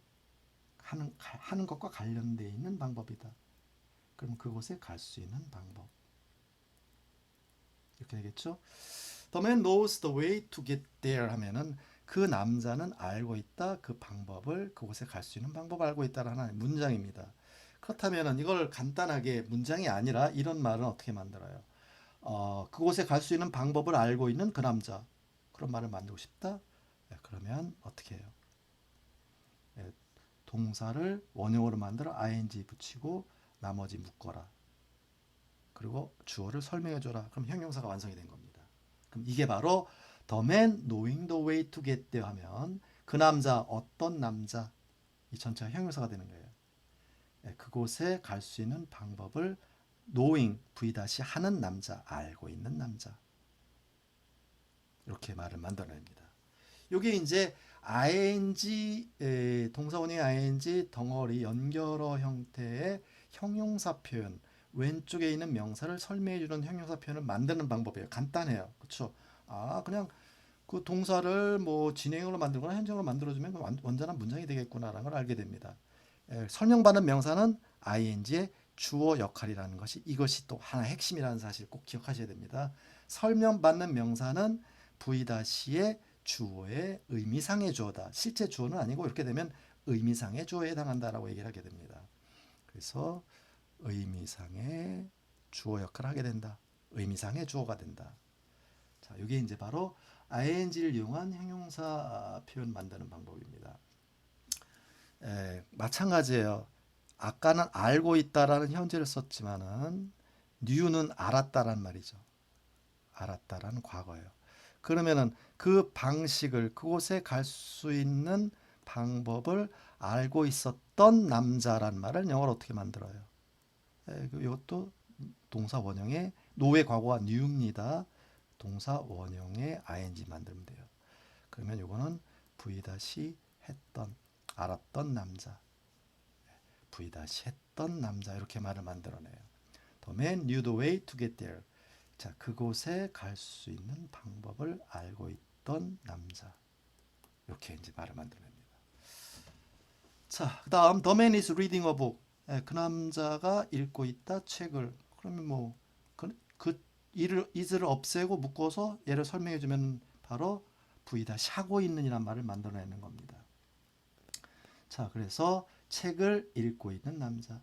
하는 것과 관련되어 있는 방법이다. 그럼 그곳에 갈 수 있는 방법. 이렇게 되겠죠? The man knows the way to get there 하면은 그 남자는 알고 있다. 그 방법을, 그곳에 갈 수 있는 방법을 알고 있다라는 문장입니다. 그렇다면은 이걸 간단하게 문장이 아니라 이런 말은 어떻게 만들어요? 그곳에 갈 수 있는 방법을 알고 있는 그 남자. 그런 말을 만들고 싶다? 네, 그러면 어떻게 해요? 네, 동사를 원형으로 만들어 ing 붙이고 나머지 묶어라. 그리고 주어를 설명해 줘라. 그럼 형용사가 완성이 된 겁니다. 그럼 이게 바로 the man knowing the way to get there 하면 그 남자, 어떤 남자, 이 전체가 형용사가 되는 거예요. 네, 그곳에 갈 수 있는 방법을 knowing, 하는 남자, 알고 있는 남자. 이렇게 말을 만들어냅니다. 이게 이제 ing, 동사원의 ing 덩어리 연결어 형태의 형용사 표현, 왼쪽에 있는 명사를 설명해 주는 형용사 표현을 만드는 방법이에요. 간단해요. 그렇죠? 그냥 그 동사를 뭐 진행형으로 만들거나 현재형으로 만들어주면 완전한 문장이 되겠구나라는 걸 알게 됩니다. 설명받는 명사는 ing의 주어 역할이라는 것이, 이것이 또 하나 핵심이라는 사실 꼭 기억하셔야 됩니다. 설명받는 명사는 v-의 주어의 의미상의 주어다. 실제 주어는 아니고 이렇게 되면 의미상의 주어에 해당한다라고 얘기를 하게 됩니다. 그래서 의미상의 주어 역할을 하게 된다. 의미상의 주어가 된다. 자, 이게 이제 바로 ing를 이용한 형용사 표현 만드는 방법입니다. 마찬가지예요. 아까는 알고 있다라는 현재를 썼지만은 knew는 알았다란 말이죠. 알았다라는 과거예요. 그러면은 그 방식을, 그곳에 갈 수 있는 방법을 알고 있었던 남자란 말을 영어로 어떻게 만들어요? 이것도 동사 원형의 노의 과거가 new입니다. 동사 원형의 ing 만들면 돼요. 그러면 이거는 했던, 알았던 남자, 했던 남자, 이렇게 말을 만들어내요. The man knew the way to get there. 자, 그곳에 갈 수 있는 방법을 알고 있던 남자. 이렇게 이제 말을 만들어냅니다. 자, 그다음 the man is reading a book. 그 남자가 읽고 있다 책을. 그러면 뭐 그 is를 없애고 묶어서 얘를 설명해 주면 바로 하고 있는이란 말을 만들어내는 겁니다. 자, 그래서 책을 읽고 있는 남자.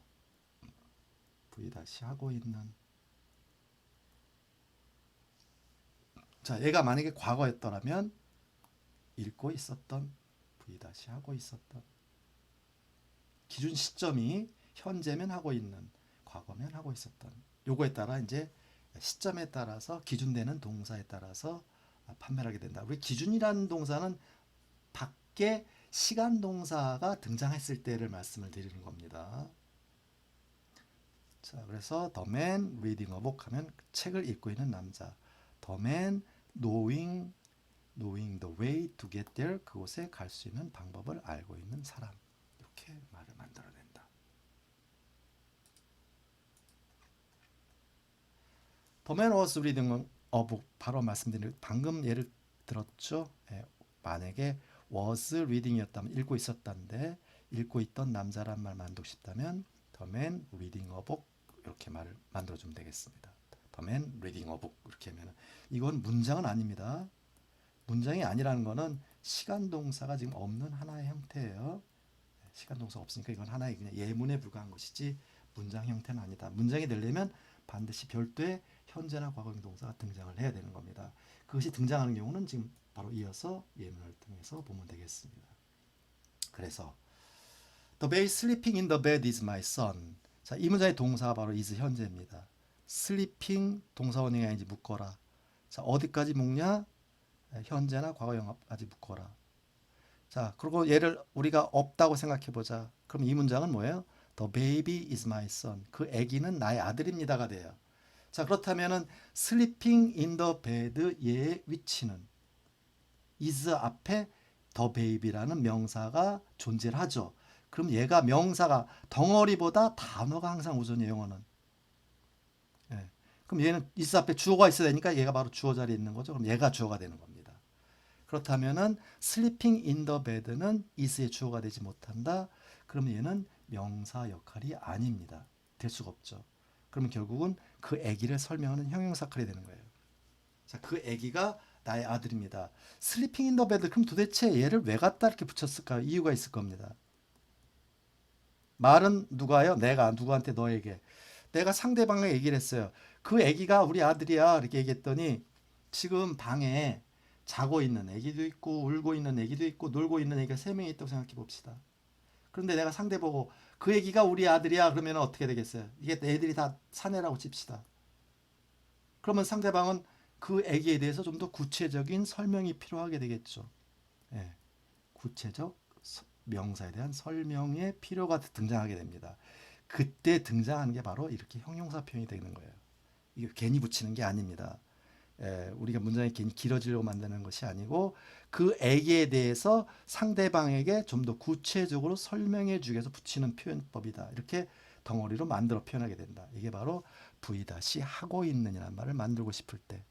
하고 있는. 자, 얘가 만약에 과거였더라면 읽고 있었던, 하고 있었던. 기준 시점이 현재면 하고 있는, 과거면 하고 있었던. 요거에 따라 이제 시점에 따라서 기준되는 동사에 따라서 판매를 하게 된다. 우리 기준이라는 동사는 밖에 시간 동사가 등장했을 때를 말씀을 드리는 겁니다. 자, 그래서 the man reading a book 하면 책을 읽고 있는 남자. the man knowing the way to get there, 그곳에 갈 수 있는 방법을 알고 있는 사람. 이렇게 말을 만들어낸다. The man was reading 바로 말씀드린 방금 예를 들었죠. 예, 만약에 was reading이었다면 읽고 있었다는데 읽고 있던 남자란 말 만들고 싶다면 the man reading a book 이렇게 말을 만들어주면 되겠습니다. the man reading a book 이렇게 하면 이건 문장은 아닙니다. 문장이 아니라는 거는 시간 동사가 지금 없는 하나의 형태예요. 시간 동사가 없으니까 이건 하나의 그냥 예문에 불과한 것이지 문장 형태는 아니다. 문장이 되려면 반드시 별도의 현재나 과거형 동사가 등장을 해야 되는 겁니다. 그것이 등장하는 경우는 지금 바로 이어서 예문을 통해서 보면 되겠습니다. 그래서 The baby sleeping in the bed is my son. 자, 이 문장의 동사가 바로 is 현재입니다. sleeping 동사원형이 아닌지 묶어라. 자, 어디까지 묶냐? 현재나 과거형까지 묶어라. 자, 그리고 얘를 우리가 없다고 생각해 보자. 그럼 이 문장은 뭐예요? The baby is my son. 그 아기는 나의 아들입니다가 돼요. 자, 그렇다면은 sleeping in the bed 얘의 위치는 is 앞에 the baby라는 명사가 존재를 하죠. 그럼 얘가 명사가 덩어리보다 단어가 항상 우선이에요, 영어는. 예. 그럼 얘는 is 앞에 주어가 있어야 되니까 얘가 바로 주어 자리에 있는 거죠. 그럼 얘가 주어가 되는 겁니다. 그렇다면은 sleeping in the bed는 is의 주어가 되지 못한다. 그러면 얘는 명사 역할이 아닙니다. 될 수가 없죠. 그러면 결국은 그 아기를 설명하는 형용사 역할이 되는 거예요. 자, 그 아기가 나의 아들입니다. sleeping in the bed 그럼 도대체 얘를 왜 갖다 이렇게 붙였을까요? 이유가 있을 겁니다. 말은 누가요? 내가 누구한테 너에게. 내가 상대방에게 얘기를 했어요. 그 아기가 우리 아들이야 이렇게 얘기했더니 지금 방에 자고 있는 아기도 있고 울고 있는 아기도 있고 놀고 있는 아기가 3명이 있다고 생각해 봅시다. 그런데 내가 상대 보고 그 아기가 우리 아들이야 그러면 어떻게 되겠어요? 이게 애들이 다 사내라고 칩시다. 그러면 상대방은 그 아기에 대해서 좀 더 구체적인 설명이 필요하게 되겠죠. 예, 구체적 명사에 대한 설명의 필요가 등장하게 됩니다. 그때 등장하는 게 바로 이렇게 형용사 표현이 되는 거예요. 이게 괜히 붙이는 게 아닙니다. 우리가 문장이 괜히 길어지려고 만드는 것이 아니고 그 애기에 대해서 상대방에게 좀 더 구체적으로 설명해 주기 위해서 붙이는 표현법이다. 이렇게 덩어리로 만들어 표현하게 된다. 이게 바로 하고 있는이라는 말을 만들고 싶을 때.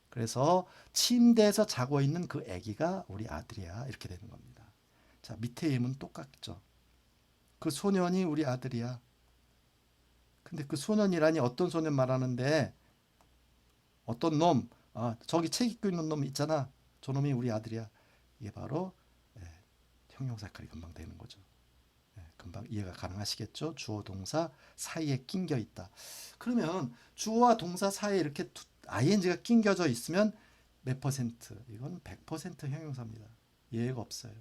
그래서 침대에서 자고 있는 그 애기가 우리 아들이야. 이렇게 되는 겁니다. 자, 밑에 예문 똑같죠. 그 소년이 우리 아들이야. 근데 그 소년이라니 어떤 소년 말하는데 어떤 놈, 저기 책 읽고 있는 놈 있잖아. 저놈이 우리 아들이야. 이게 바로 형용사 역할이 금방 되는 거죠. 금방 이해가 가능하시겠죠? 주어 동사 사이에 낑겨 있다. 그러면 주어와 동사 사이에 이렇게 ing가 낑겨져 있으면 몇 퍼센트? 이건 100% 형용사입니다. 예외가 없어요.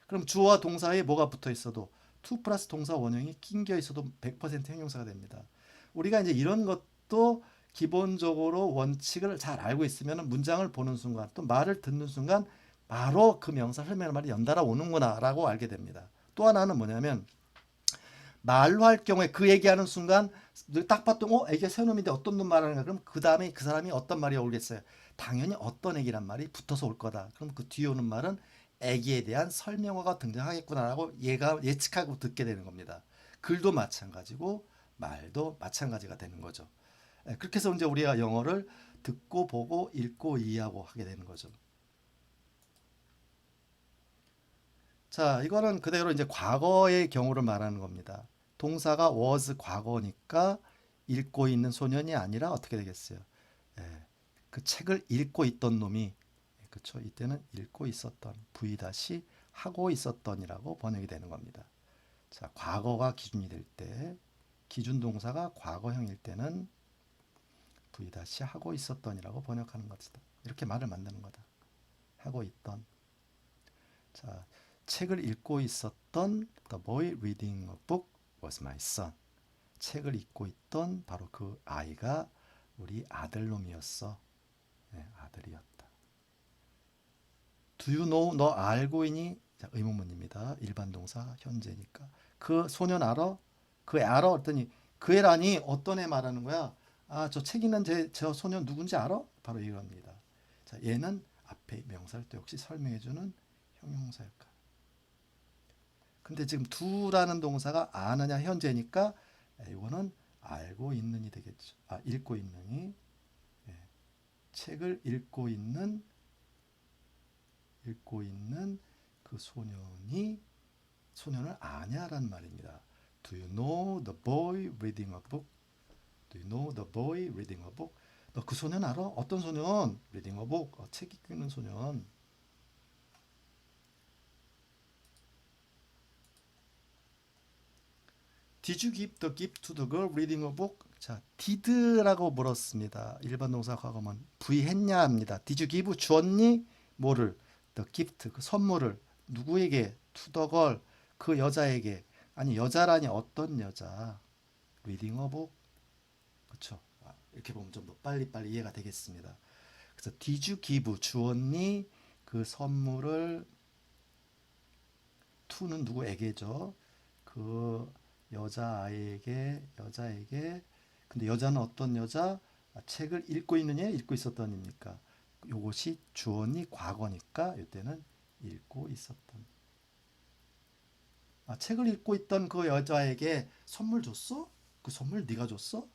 그럼 주어와 동사에 뭐가 붙어 있어도 to 플러스 동사 원형이 낑겨 있어도 100% 형용사가 됩니다. 우리가 이제 이런 것도 기본적으로 원칙을 잘 알고 있으면 문장을 보는 순간 또 말을 듣는 순간 바로 그 명사 설명할 말이 연달아 오는구나 라고 알게 됩니다. 또 하나는 뭐냐면 말로 할 경우에 그 얘기하는 순간 딱 봤더니 애기가 새 놈인데 어떤 놈 말하는가 그럼 그 다음에 그 사람이 어떤 말이 오겠어요. 당연히 어떤 애기란 말이 붙어서 올 거다. 그럼 그 뒤에 오는 말은 애기에 대한 설명어가 등장하겠구나라고 얘가 예측하고 듣게 되는 겁니다. 글도 마찬가지고 말도 마찬가지가 되는 거죠. 그렇게 해서 이제 우리가 영어를 듣고 보고 읽고 이해하고 하게 되는 거죠. 자, 이거는 그대로 이제 과거의 경우를 말하는 겁니다. 동사가 was 과거니까 읽고 있는 소년이 아니라 어떻게 되겠어요? 그 책을 읽고 있던 놈이 그렇죠. 이때는 읽고 있었던 하고 있었던이라고 번역이 되는 겁니다. 자, 과거가 기준이 될 때 기준 동사가 과거형일 때는 하고 있었던이라고 번역하는 것이다. 이렇게 말을 만드는 거다. 하고 있던. 자, 책을 읽고 있었던 The boy reading a book was my son. 책을 읽고 있던 바로 그 아이가 우리 아들놈이었어. 아들이었다. Do you know? 너 알고 있니? 자, 의문문입니다. 일반 동사 현재니까. 그 소년 알아? 그 애 알아? 했더니 그 애라니 어떤 애 말하는 거야? 저 책 읽는 저 소년 누군지 알아? 바로 이겁니다. 자, 얘는 앞에 명사를 또 역시 설명해주는 형용사 역할. 근데 지금 두라는 동사가 아느냐 현재니까 이거는 알고 있는이 되겠죠. 읽고 있는이. 책을 읽고 있는 그 소년을 아냐란 말입니다. Do you know the boy reading a book? Do you know the boy reading a book? 너 그 소년 알아? 어떤 소년? Reading a book. 책 읽고 있는 소년. Did you give the gift to the girl reading a book? 자, did라고 물었습니다. 일반 동사 과거만 V 했냐 합니다. Did you give 주었니? 뭐를? The gift 그 선물을 누구에게? To the girl 그 여자에게. 아니 여자라니 어떤 여자? Reading a book. 그렇죠? 이렇게 보면 좀 더 빨리빨리 이해가 되겠습니다. 그래서 Did you give 주었니? 그 선물을 to는 누구에게죠? 그 여자에게 근데 여자는 어떤 여자? 책을 읽고 있느냐 읽고 있었던입니까? 요것이 주어니 과거니까 이때는 읽고 있었던. 책을 읽고 있던 그 여자에게 선물 줬어? 그 선물 네가 줬어?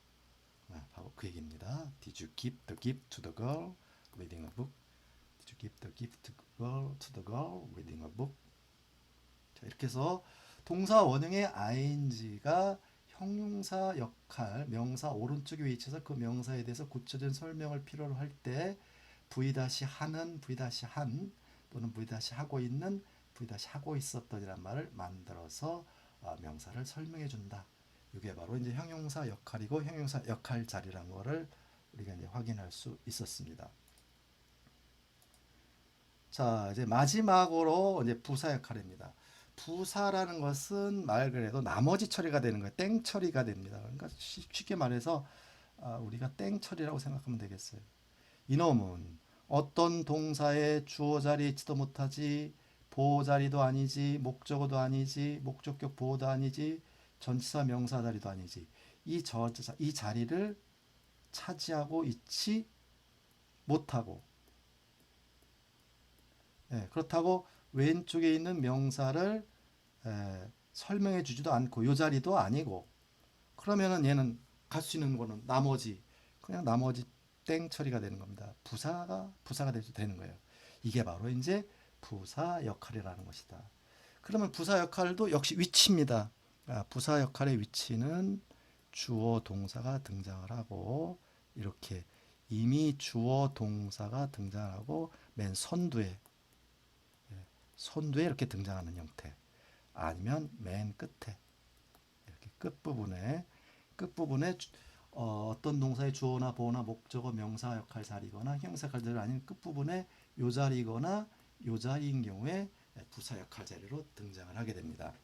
바로 그 얘기입니다. Did you give the gift to the girl reading a book? Did you give the gift to the girl reading a book? 자, 이렇게 해서 동사 원형의 ing가 형용사 역할, 명사 오른쪽에 위치해서 그 명사에 대해서 구체적인 설명을 필요로 할 때 v-하는, v-한 또는 v-하고 있는, v-하고 있었던이란 말을 만들어서 명사를 설명해 준다. 이게 바로 이제 형용사 역할이고 형용사 역할 자리라는 거를 우리가 이제 확인할 수 있었습니다. 자, 이제 마지막으로 이제 부사 역할입니다. 부사라는 것은 말 그대로 나머지 처리가 되는 거예요. 땡 처리가 됩니다. 그러니까 쉽게 말해서 우리가 땡 처리라고 생각하면 되겠어요. 이놈은 어떤 동사의 주어 자리에 있지도 못하지, 보호 자리도 아니지, 목적어도 아니지, 목적격 보호도 아니지, 전치사 명사 자리도 아니지. 이 자리를 차지하고 있지 못하고, 그렇다고 왼쪽에 있는 명사를 설명해 주지도 않고 요 자리도 아니고, 그러면은 얘는 갈 수 있는 거는 그냥 나머지 땡 처리가 되는 겁니다. 부사가 되는 거예요. 이게 바로 이제 부사 역할이라는 것이다. 그러면 부사 역할도 역시 위치입니다. 부사 역할의 위치는 주어 동사가 등장을 하고, 이렇게 이미 주어 동사가 등장하고 맨 선두에 이렇게 등장하는 형태, 아니면 맨 끝에 이렇게 끝부분에 어떤 동사의 주어나 보어나 목적어 명사 역할 자리거나 형용사 역할 자리 아닌 끝부분에 요 자리거나 요 자리인 경우에 부사 역할 자리로 등장을 하게 됩니다.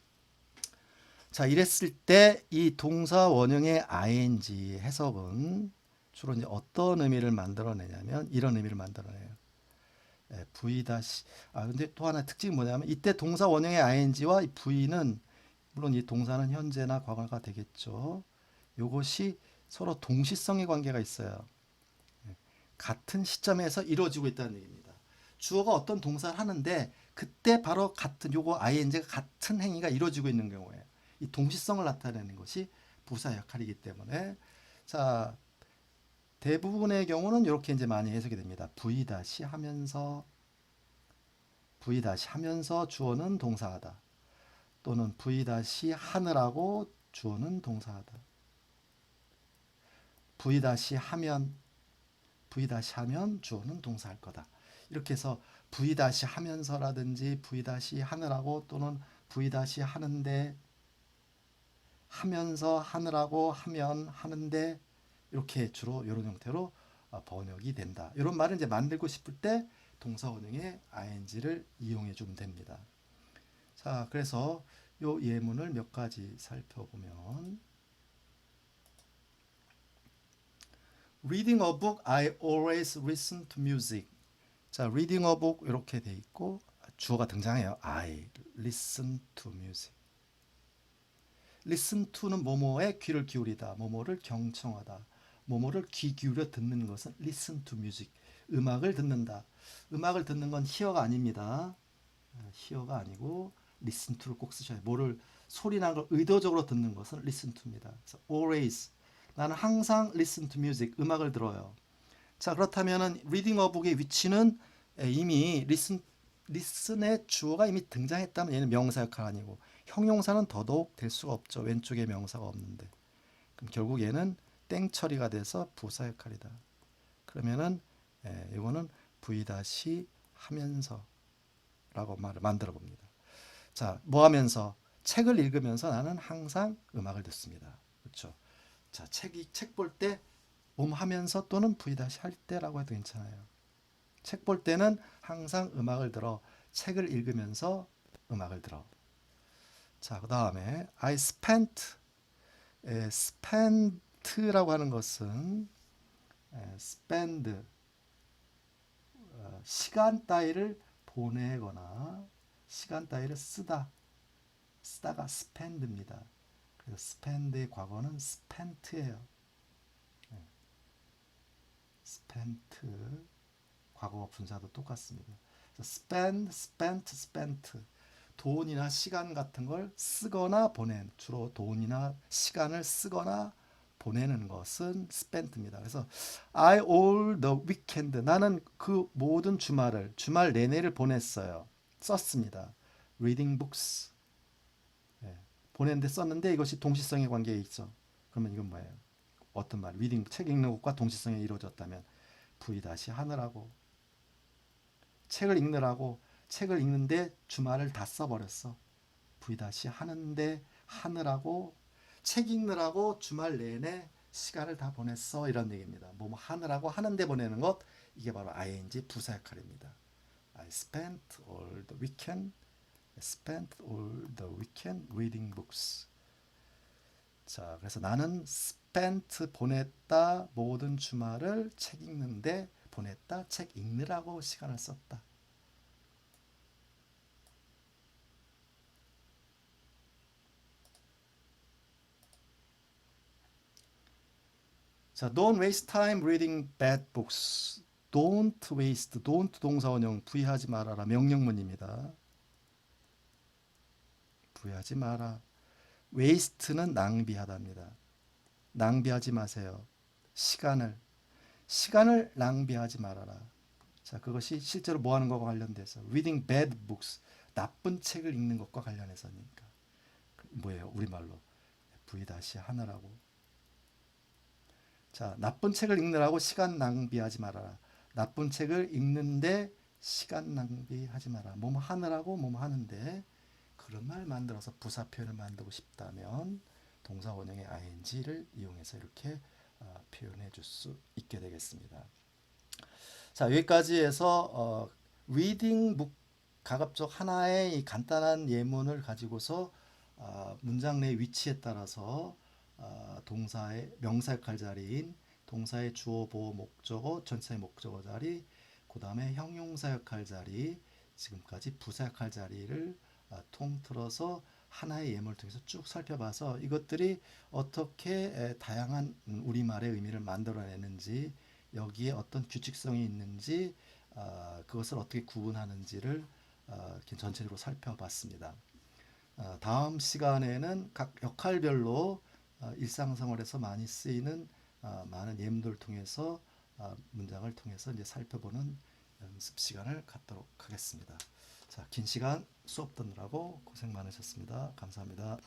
자, 이랬을 때 이 동사 원형의 ing 해석은 주로 이제 어떤 의미를 만들어내냐면 이런 의미를 만들어내요. v- 근데 또 하나 특징이 뭐냐면 이때 동사 원형의 ing와 v는 물론 이 동사는 현재나 과거가 되겠죠. 요것이 서로 동시성의 관계가 있어요. 같은 시점에서 이루어지고 있다는 얘기입니다. 주어가 어떤 동사를 하는데 그때 바로 같은 요거 ing가 같은 행위가 이루어지고 있는 경우에 이 동시성을 나타내는 것이 부사 역할이기 때문에, 자, 대부분의 경우는 이렇게 이제 많이 해석이 됩니다. v- 하면서 주어는 동사하다. 또는 v- 하느라고 주어는 동사하다. v- 하면 주어는 동사할 거다. 이렇게 해서 v- 하면서라든지 v- 하느라고 또는 v- 하는데, 하면서 하느라고 하면 하는데, 이렇게 주로 이런 형태로 번역이 된다. 이런 말을 이제 만들고 싶을 때 동사 원형의 ing를 이용해 주면 됩니다. 자, 그래서 요 예문을 몇 가지 살펴보면, Reading a book, I always listen to music. 자, reading a book 이렇게 돼 있고 주어가 등장해요. I listen to music. listen to는 뭐뭐에 귀를 기울이다, 뭐뭐를 경청하다, 뭐뭐를 귀 기울여 듣는 것은 listen to music. 음악을 듣는다. 음악을 듣는 건 hear가 아닙니다. hear가 아니고 listen to를 꼭 쓰셔야 해요. 뭐를 소리 나는 걸 의도적으로 듣는 것은 listen to입니다. 그래서 always 나는 항상 listen to music 음악을 들어요. 자, 그렇다면은 리딩 어북의 위치는 이미 리슨의 주어가 이미 등장했다면 얘는 명사 역할 아니고 형용사는 더더욱 될 수가 없죠. 왼쪽에 명사가 없는데. 그럼 결국 얘는 땡 처리가 돼서 부사 역할이다. 그러면은 이거는 V 다시 하면서라고 말을 만들어 봅니다. 자, 뭐 하면서 책을 읽으면서 나는 항상 음악을 듣습니다. 그렇죠? 자, 책 볼 때 하면서 또는 V 다시 할 때라고 해도 괜찮아요. 책 볼 때는 항상 음악을 들어. 책을 읽으면서 음악을 들어. 자, 그다음에 I spent라고 하는 것은 spend 시간 따위를 보내거나 시간 따위를 쓰다가 spend입니다. 그래서 spend의 과거는 spent예요. spent 과거 분사도 똑같습니다. spent 돈이나 시간 같은 걸 쓰거나 보낸 주로 돈이나 시간을 쓰거나 보내는 것은 spent입니다. 그래서 I all the weekend 나는 그 모든 주말 내내를 보냈어요. 썼습니다. reading books 보냈는데 썼는데 이것이 동시성의 관계에 있죠. 그러면 이건 뭐예요? 어떤 말? reading 책 읽는 것과 동시성이 이루어졌다면 V 다시 하느라고 책을 읽는데 주말을 다 써버렸어. V 다시 하는데 하느라고 책 읽느라고 주말 내내 시간을 다 보냈어 이런 얘기입니다. 뭐 하느라고 하는데 보내는 것 이게 바로 ing 부사 역할입니다. I spent all the weekend reading books. 자, 그래서 나는 spent 보냈다 모든 주말을 책 읽는데 보냈다 책 읽느라고 시간을 썼다. 자, don't waste time reading bad books. don't 동사원형 부의하지 말아라 명령문입니다. 부의하지 마라. waste는 낭비하다입니다. 낭비하지 마세요. 시간을 낭비하지 말아라. 자, 그것이 실제로 뭐 하는 것과 관련돼서 reading bad books 나쁜 책을 읽는 것과 관련해서니까 뭐예요? 우리말로 부의 다시 하느라고. 자, 나쁜 책을 읽느라고 시간 낭비하지 말아라. 나쁜 책을 읽는데 시간 낭비하지 마라. 뭐뭐 하느라고 뭐뭐 하는데 그런 말 만들어서 부사 표현을 만들고 싶다면 동사 원형의 ing를 이용해서 이렇게 표현해 줄 수 있게 되겠습니다. 자, 여기까지 해서 reading book 가급적 하나의 이 간단한 예문을 가지고서 문장 내 위치에 따라서 동사의 명사 역할 자리인 동사의 주어 보어 목적어 전체의 목적어 자리 그 다음에 형용사 역할 자리 지금까지 부사 역할 자리를 통틀어서 하나의 예문을 통해서 쭉 살펴봐서 이것들이 어떻게 다양한 우리말의 의미를 만들어내는지 여기에 어떤 규칙성이 있는지 그것을 어떻게 구분하는지를 전체적으로 살펴봤습니다. 다음 시간에는 각 역할별로 일상생활에서 많이 쓰이는 많은 예문들을 통해서 문장을 통해서 이제 살펴보는 연습 시간을 갖도록 하겠습니다. 자, 긴 시간 수업 듣느라고 고생 많으셨습니다. 감사합니다.